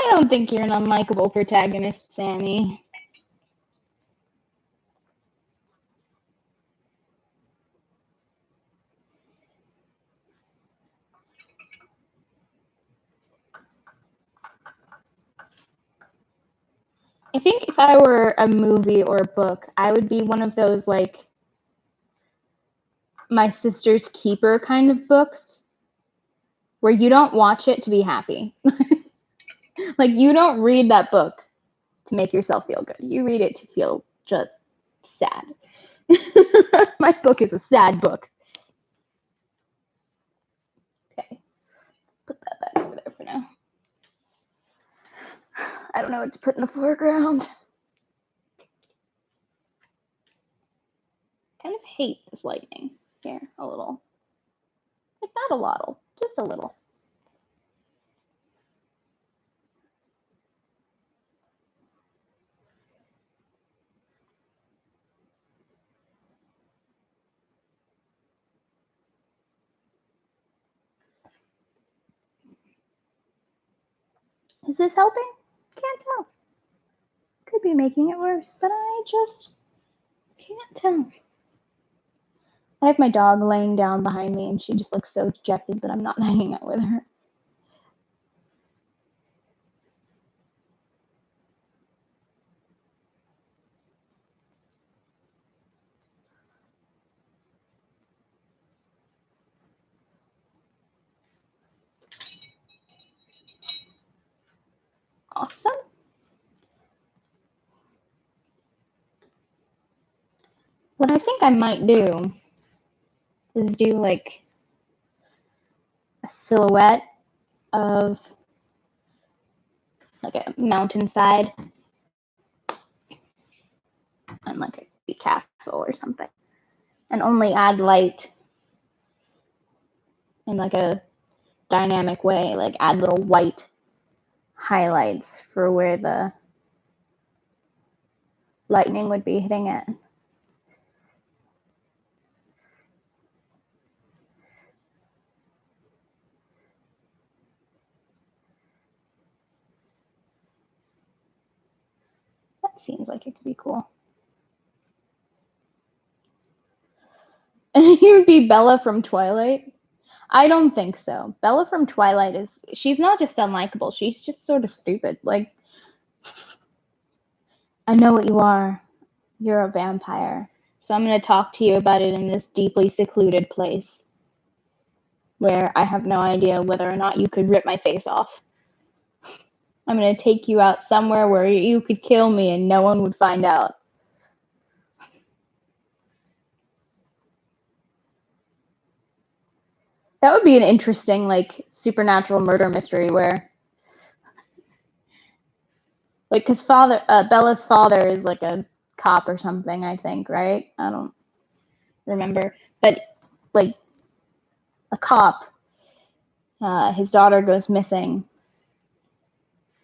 I don't think you're an unlikable protagonist, Sammy. I think if I were a movie or a book, I would be one of those, like, My Sister's Keeper kind of books where you don't watch it to be happy. Like, you don't read that book to make yourself feel good. You read it to feel just sad. My book is a sad book. Okay, put that back over there for now. I don't know what to put in the foreground. Kind of hate this lightning here a little. Like, not a lot, just a little. Is this helping? Can't tell. Could be making it worse, but I just can't tell. I have my dog laying down behind me, and she just looks so dejected that I'm not hanging out with her. Awesome. What I think I might do is do like a silhouette of like a mountainside and like a castle or something, and only add light in like a dynamic way, like add little white highlights for where the lightning would be hitting it. That seems like it could be cool. And you would be Bella from Twilight? I don't think so. Bella from Twilight she's not just unlikable, she's just sort of stupid. Like, I know what you are. You're a vampire. So I'm going to talk to you about it in this deeply secluded place where I have no idea whether or not you could rip my face off. I'm going to take you out somewhere where you could kill me and no one would find out. That would be an interesting, like, supernatural murder mystery where, like, because Bella's father is like a cop or something, I think, right? I don't remember. But, like, a cop, his daughter goes missing.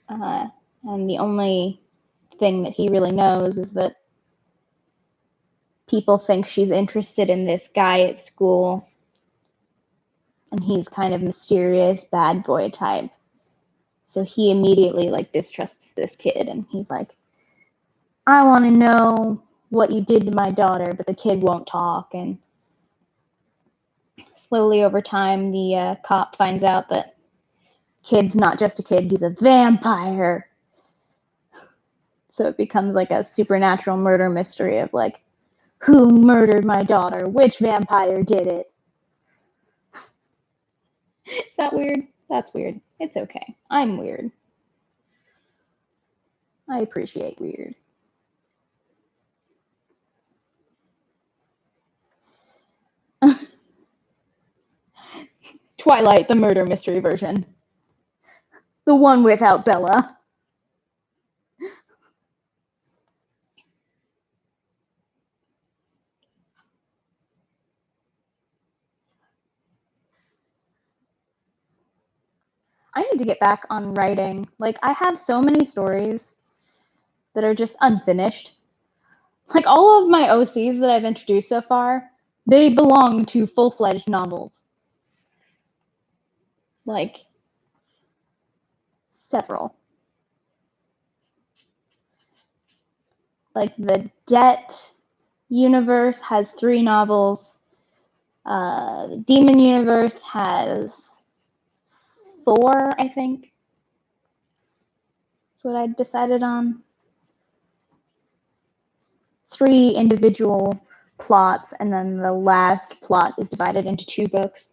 And the only thing that he really knows is that people think she's interested in this guy at school. And he's kind of mysterious, bad boy type. So he immediately, like, distrusts this kid. And he's like, I want to know what you did to my daughter, but the kid won't talk. And slowly over time, the cop finds out that kid's not just a kid, he's a vampire. So it becomes like a supernatural murder mystery of like, who murdered my daughter? Which vampire did it? Is that weird? That's weird. It's okay. I'm weird. I appreciate weird. Twilight, the murder mystery version. The one without Bella. I need to get back on writing. Like, I have so many stories that are just unfinished. Like, all of my OCs that I've introduced so far, they belong to full-fledged novels. Like, several. Like the Debt universe has 3 novels. The Demon universe has 4, I think. That's what I decided on. 3 individual plots, and then the last plot is divided into 2 books.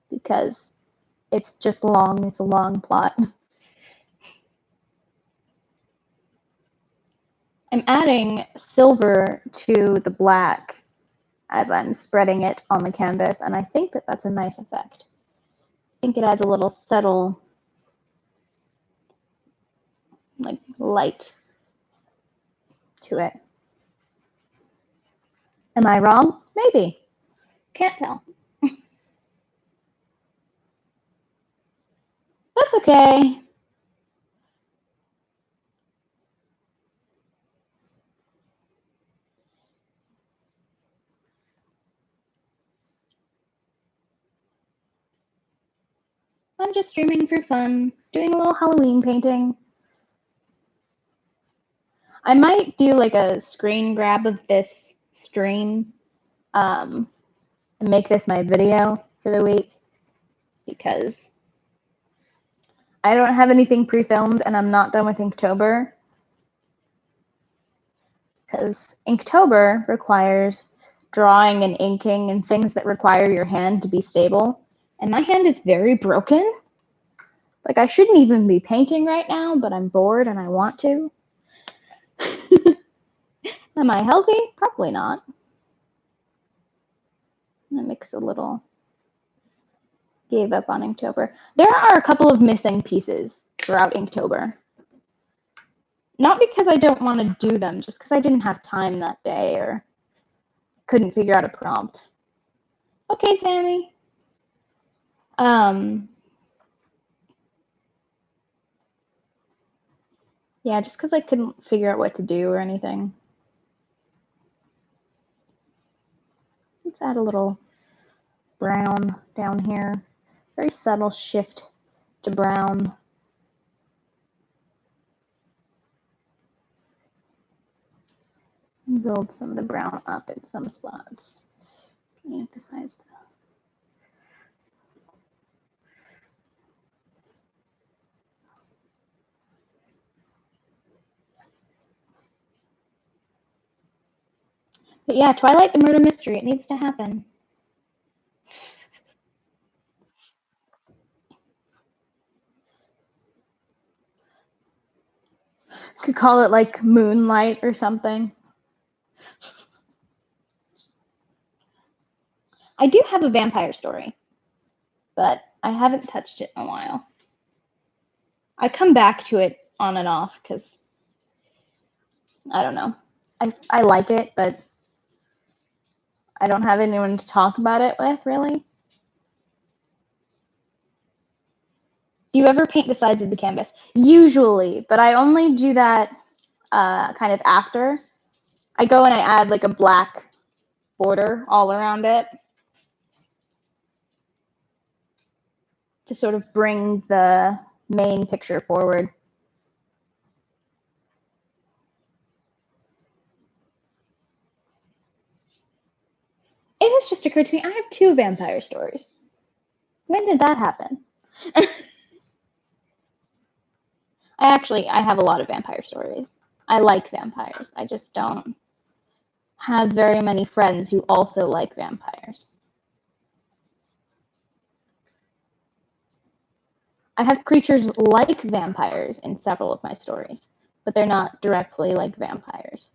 Because it's just long. It's a long plot. I'm adding silver to the black as I'm spreading it on the canvas, and I think that that's a nice effect. I think it adds a little subtle, like, light to it. Am I wrong? Maybe. Can't tell. That's okay. I'm just streaming for fun, doing a little Halloween painting. I might do like a screen grab of this stream and make this my video for the week, because I don't have anything pre-filmed and I'm not done with Inktober. Because Inktober requires drawing and inking and things that require your hand to be stable. And my hand is very broken. Like, I shouldn't even be painting right now, but I'm bored and I want to. Am I healthy? Probably not. I mix a little. Gave up on Inktober. There are a couple of missing pieces throughout Inktober. Not because I don't want to do them, just because I didn't have time that day or couldn't figure out a prompt. Okay, Sammy. Yeah, just because I couldn't figure out what to do or anything. Let's add a little brown down here. Very subtle shift to brown. Build some of the brown up in some spots. Emphasize that. But yeah, Twilight the Murder Mystery. It needs to happen. Could call it like Moonlight or something. I do have a vampire story, but I haven't touched it in a while. I come back to it on and off because I don't know. I like it, but I don't have anyone to talk about it with, really. Do you ever paint the sides of the canvas? Usually, but I only do that kind of after. I go and I add like a black border all around it to sort of bring the main picture forward. It has just occurred to me, I have 2 vampire stories. When did that happen? I have a lot of vampire stories. I like vampires. I just don't have very many friends who also like vampires. I have creatures like vampires in several of my stories, but they're not directly like vampires.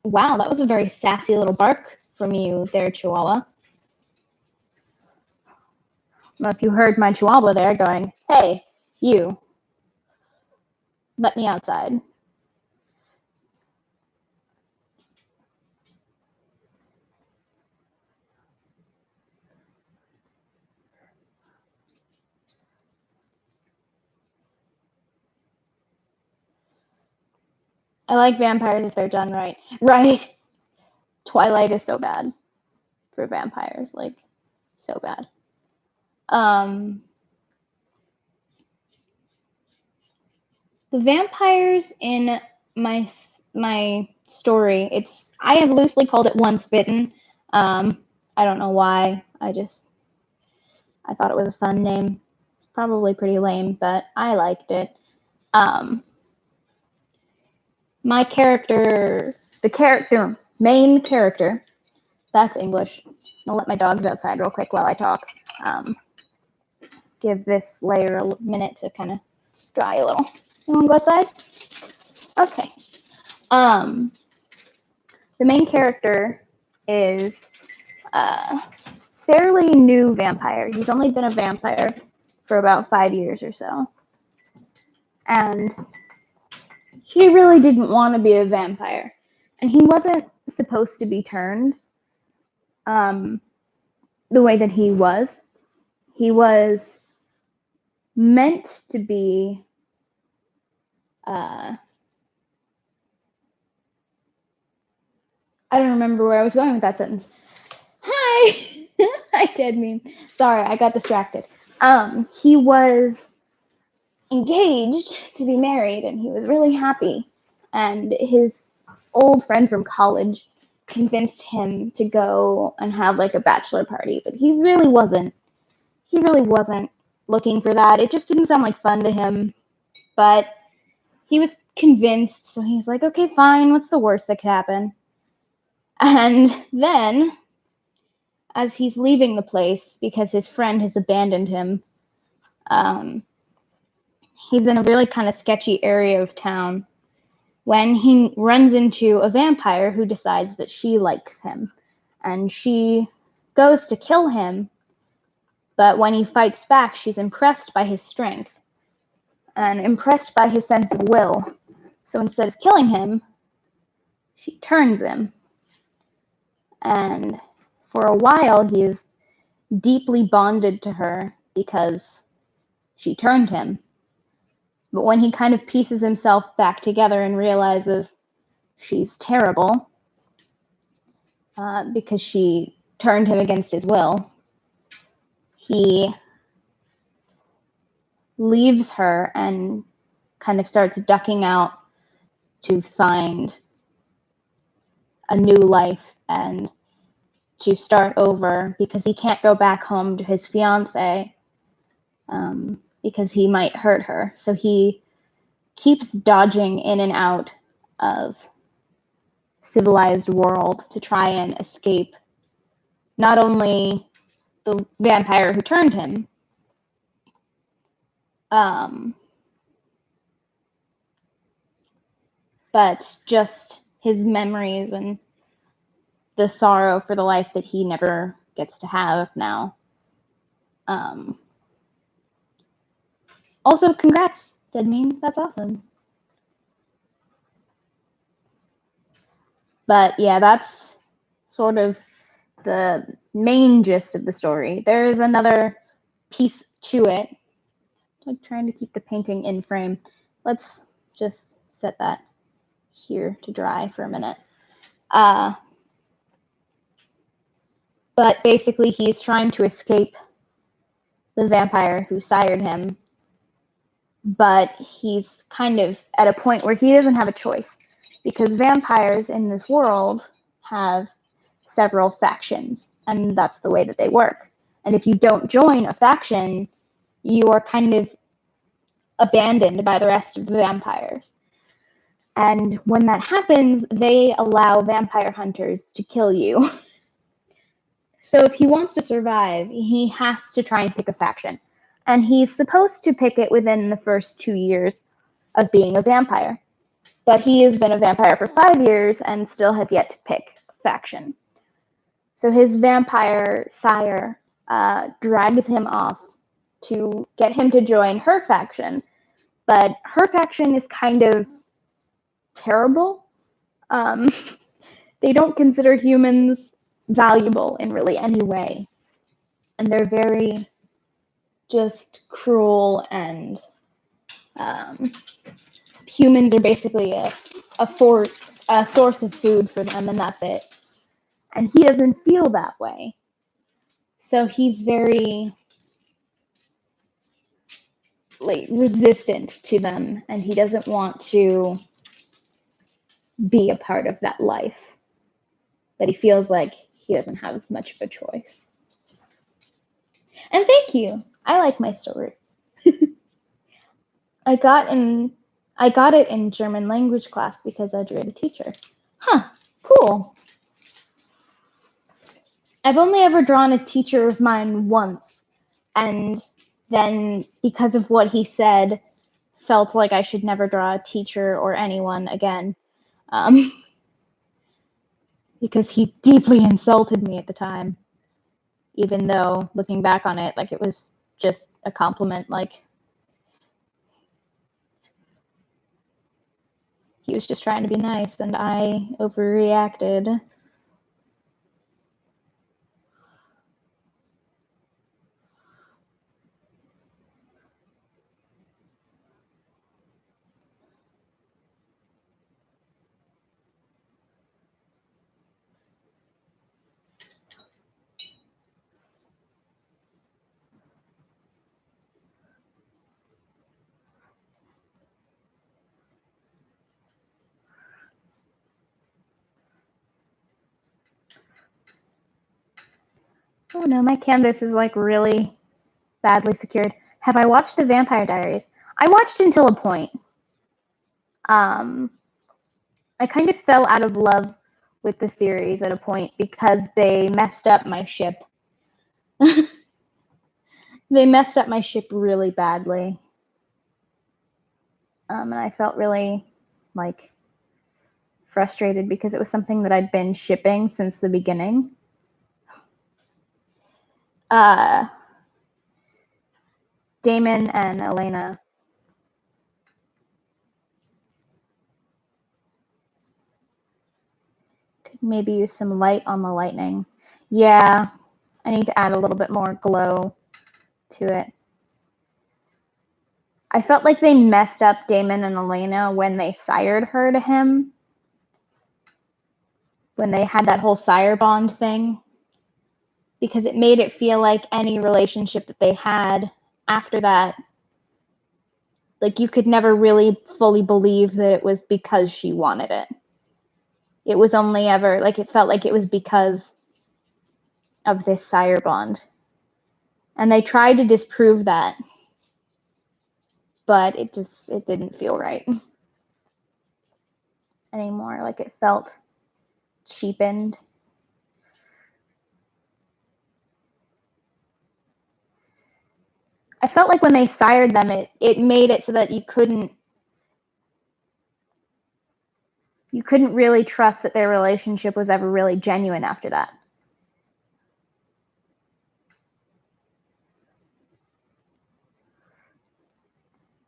Wow, that was a very sassy little bark from you there, Chihuahua. Well, if you heard my Chihuahua there going, hey, you, let me outside. I like vampires if they're done right. Right. Twilight is so bad for vampires, like, so bad. the vampires in my story, I have loosely called it Once Bitten. I don't know why. I thought it was a fun name. It's probably pretty lame, but I liked it. My character, main character, that's English. I'll let my dogs outside real quick while I talk. Give this layer a minute to kind of dry a little. You want to go outside? Okay. The main character is a fairly new vampire. He's only been a vampire for about 5 years or so. And he really didn't want to be a vampire. And he wasn't supposed to be turned the way that he was. He was meant to be I don't remember where I was going with that sentence. Hi! I did mean. Sorry, I got distracted. He was engaged to be married, and he was really happy. And his old friend from college convinced him to go and have like a bachelor party, but he really wasn't looking for that. It just didn't sound like fun to him. But he was convinced, so he was like, okay, fine, what's the worst that could happen? And then, as he's leaving the place because his friend has abandoned him, he's in a really kind of sketchy area of town when he runs into a vampire who decides that she likes him. And she goes to kill him, but when he fights back, she's impressed by his strength and impressed by his sense of will. So instead of killing him, she turns him. And for a while, he is deeply bonded to her because she turned him. But when he kind of pieces himself back together and realizes she's terrible because she turned him against his will, he leaves her and kind of starts ducking out to find a new life and to start over because he can't go back home to his fiancée because he might hurt her. So he keeps dodging in and out of civilized world to try and escape not only the vampire who turned him, but just his memories and the sorrow for the life that he never gets to have now. Also, congrats, Deadmean. That's awesome. But yeah, that's sort of the main gist of the story. There is another piece to it. I'm trying to keep the painting in frame. Let's just set that here to dry for a minute. But basically, he's trying to escape the vampire who sired him, but he's kind of at a point where he doesn't have a choice because vampires in this world have several factions, and that's the way that they work. And if you don't join a faction, you are kind of abandoned by the rest of the vampires. And when that happens, they allow vampire hunters to kill you. So if he wants to survive, he has to try and pick a faction. And he's supposed to pick it within the first 2 years of being a vampire. But he has been a vampire for 5 years and still has yet to pick a faction. So his vampire sire drags him off to get him to join her faction. But her faction is kind of terrible. They don't consider humans valuable in really any way. And they're very just cruel, and humans are basically a source of food for them, and that's it. And he doesn't feel that way. So he's very like resistant to them, and he doesn't want to be a part of that life. But he feels like he doesn't have much of a choice. And thank you. I like my stories. I got it in German language class because I drew a teacher. Huh, cool. I've only ever drawn a teacher of mine once, and then because of what he said, felt like I should never draw a teacher or anyone again. Because he deeply insulted me at the time, even though looking back on it, like it was just a compliment, like he was just trying to be nice and I overreacted. Oh no, my canvas is like really badly secured. Have I watched The Vampire Diaries? I watched until a point. I kind of fell out of love with the series at a point because they messed up my ship. They messed up my ship really badly. And I felt really like frustrated because it was something that I'd been shipping since the beginning. Damon and Elena. Could maybe use some light on the lightning. Yeah, I need to add a little bit more glow to it. I felt like they messed up Damon and Elena when they sired her to him. When they had that whole sire bond thing. Because it made it feel like any relationship that they had after that, like you could never really fully believe that it was because she wanted it. It was only ever, like it felt like it was because of this sire bond. And they tried to disprove that, but it didn't feel right anymore. Like it felt cheapened. I felt like when they sired them, it made it so that you couldn't really trust that their relationship was ever really genuine after that.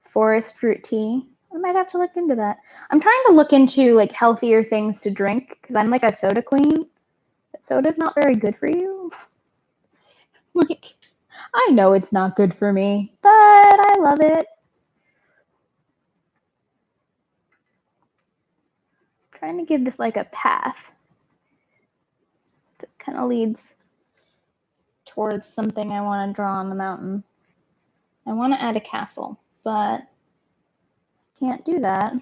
Forest fruit tea. I might have to look into that. I'm trying to look into like healthier things to drink because I'm like a soda queen. But soda's not very good for you. Like, I know it's not good for me, but I love it. I'm trying to give this like a path that kind of leads towards something I want to draw on the mountain. I want to add a castle, but can't do that.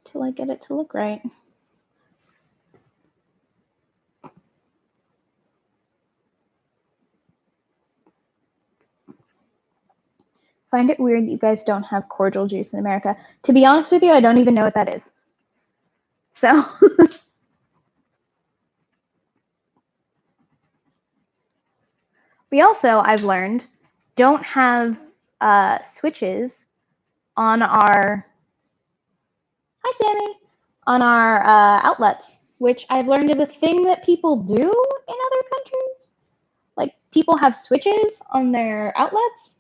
Till I get it to look right. Find it weird that you guys don't have cordial juice in America. To be honest with you, I don't even know what that is. So we also, I've learned, don't have switches on our, hi Sammy, on our outlets, which I've learned is a thing that people do in other countries. Like people have switches on their outlets.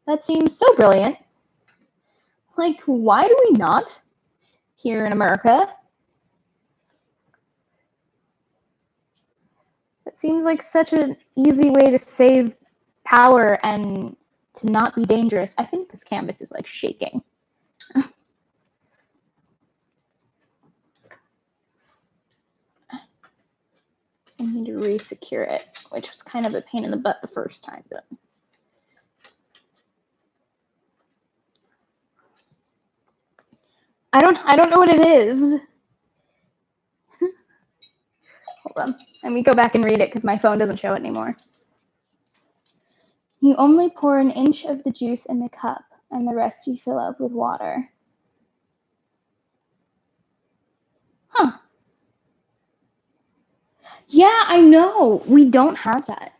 That seems so brilliant. Like, why do we not here in America? It seems like such an easy way to save power and to not be dangerous. I think this canvas is like shaking. I need to re-secure it, which was kind of a pain in the butt the first time. But I don't know what it is. Hold on. Let me go back and read it because my phone doesn't show it anymore. You only pour an inch of the juice in the cup, and the rest you fill up with water. Huh. Yeah, I know. We don't have that.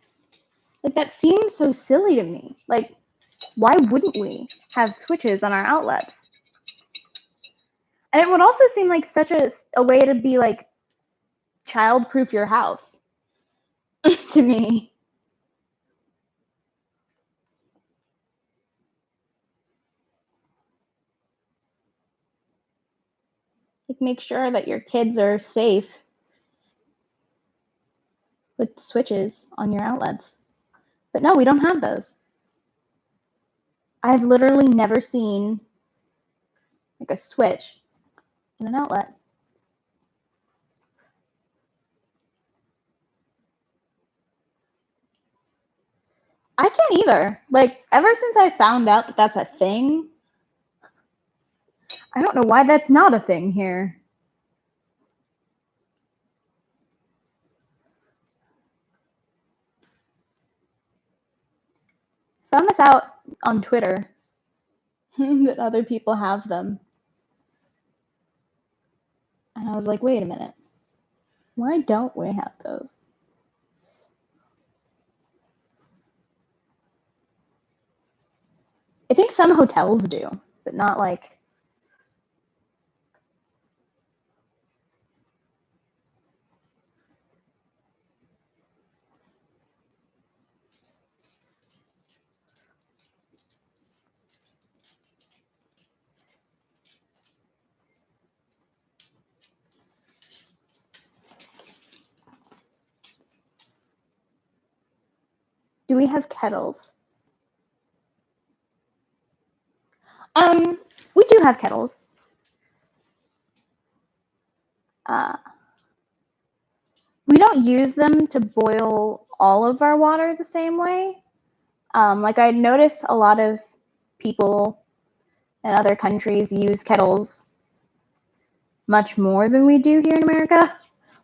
Like, that seems so silly to me. Like, why wouldn't we have switches on our outlets? And it would also seem like such a way to be, like, child-proof your house to me. Like, make sure that your kids are safe with switches on your outlets. But no, we don't have those. I've literally never seen like a switch in an outlet. I can't either. Like, ever since I found out that that's a thing, I don't know why that's not a thing here. Found this out on Twitter that other people have them. And I was like, wait a minute. Why don't we have those? I think some hotels do, but not like... Do we have kettles? We do have kettles. We don't use them to boil all of our water the same way. Like, I notice a lot of people in other countries use kettles much more than we do here in America.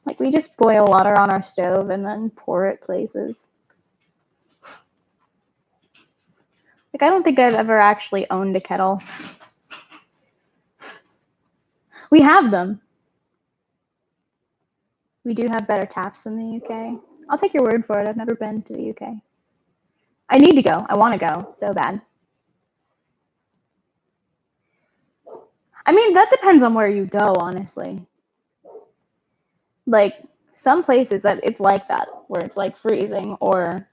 Like, we just boil water on our stove and then pour it places. Like, I don't think I've ever actually owned a kettle. We have them. We do have better taps than the UK. I'll take your word for it. I've never been to the UK. I need to go. I want to go so bad. I mean, that depends on where you go, honestly. Like, some places that it's like that, where it's like freezing, or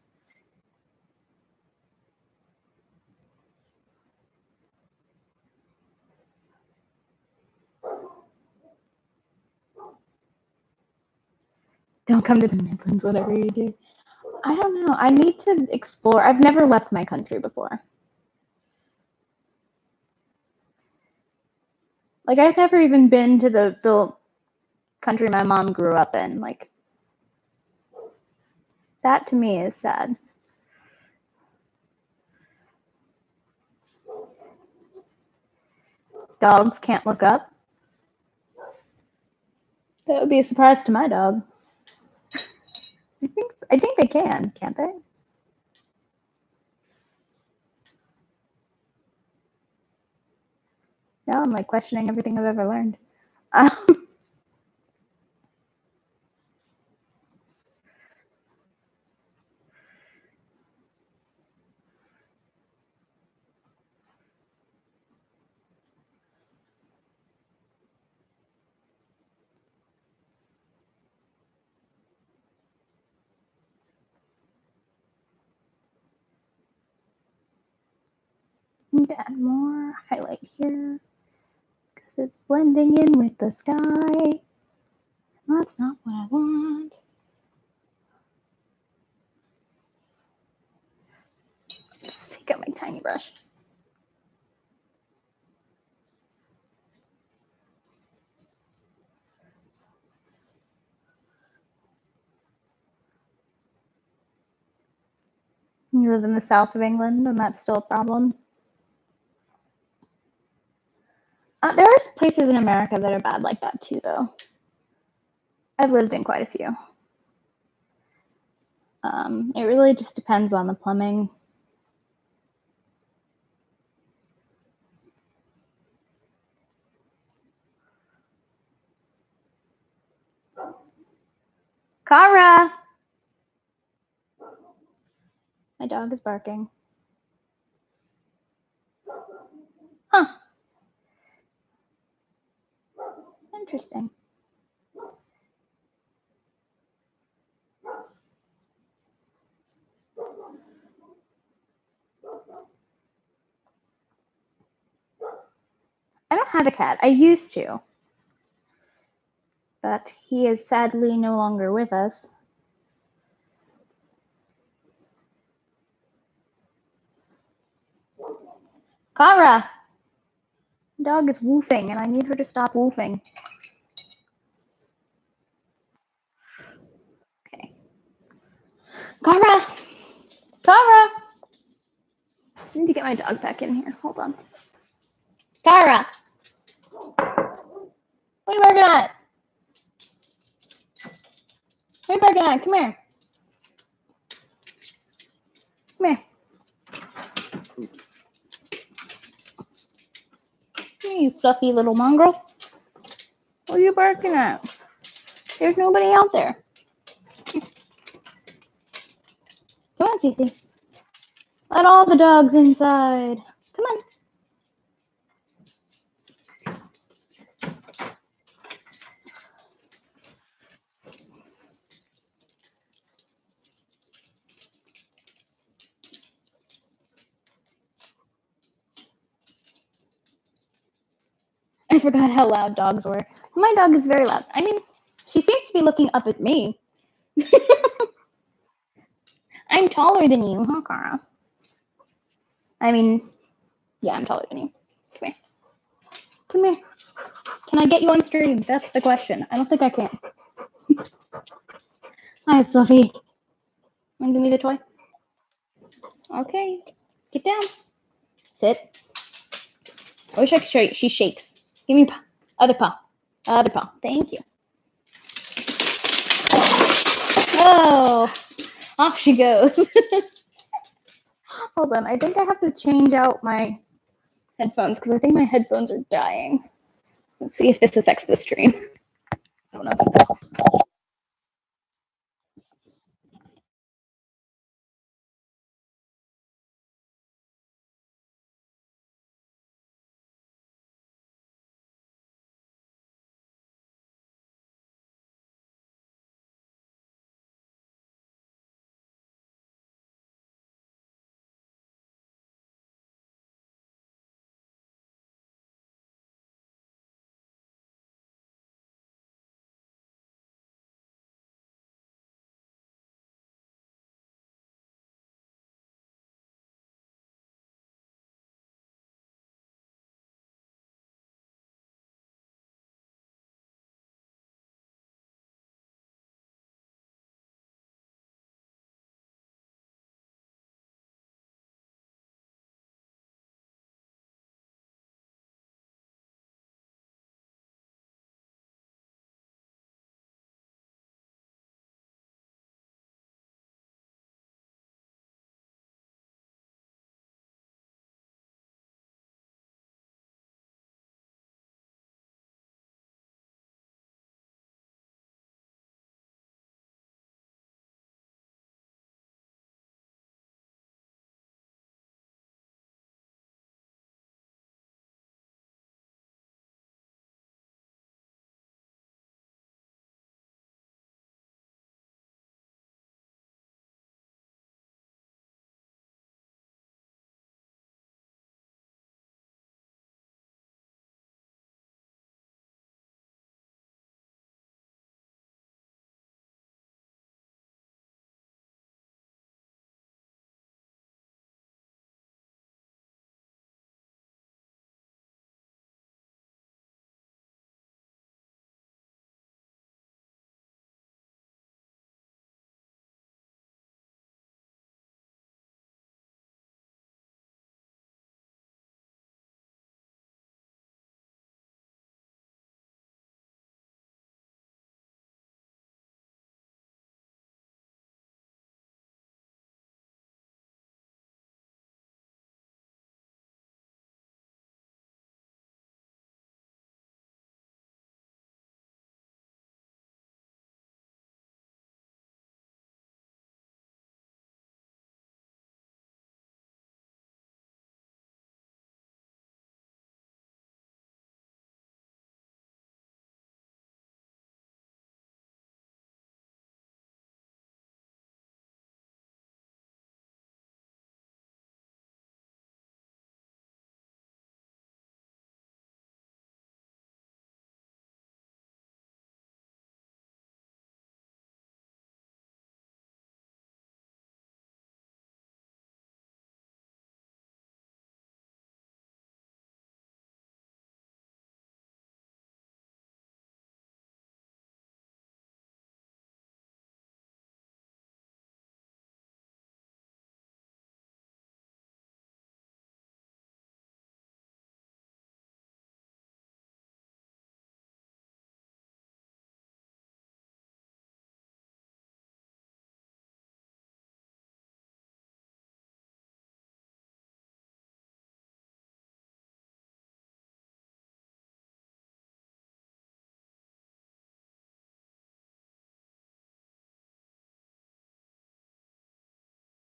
don't come to the Midlands, whatever you do. I don't know. I need to explore. I've never left my country before. Like, I've never even been to the country my mom grew up in. Like, that to me is sad. Dogs can't look up. That would be a surprise to my dog. I think they can, can't they? Now I'm like questioning everything I've ever learned. Need to add more highlight here because it's blending in with the sky. That's not what I want. Let's take out my tiny brush. You live in the south of England, and that's still a problem. There are places in America that are bad like that too, though. I've lived in quite a few. It really just depends on the plumbing. Kara! My dog is barking. Huh. Interesting. I don't have a cat. I used to. But he is sadly no longer with us. Kara! The dog is woofing, and I need her to stop woofing. Okay. Kara! Kara! I need to get my dog back in here. Hold on. Kara! What are you barking at? What are you barking at? Come here. Come here. Here, you fluffy little mongrel. What are you barking at? There's nobody out there. Come on, Cece. Let all the dogs inside. Come on. I forgot how loud dogs were. My dog is very loud. I mean, she seems to be looking up at me. I'm taller than you, huh, Kara? I mean, yeah, I'm taller than you. Come here. Come here. Can I get you on stream? That's the question. I don't think I can. Hi, Fluffy. Want to give me the toy? Okay. Get down. Sit. I wish I could show you. She shakes. Give me a paw. Other paw. Other paw. Thank you. Oh, off she goes. Hold on. I think I have to change out my headphones because I think my headphones are dying. Let's see if this affects the stream. I don't know if it does.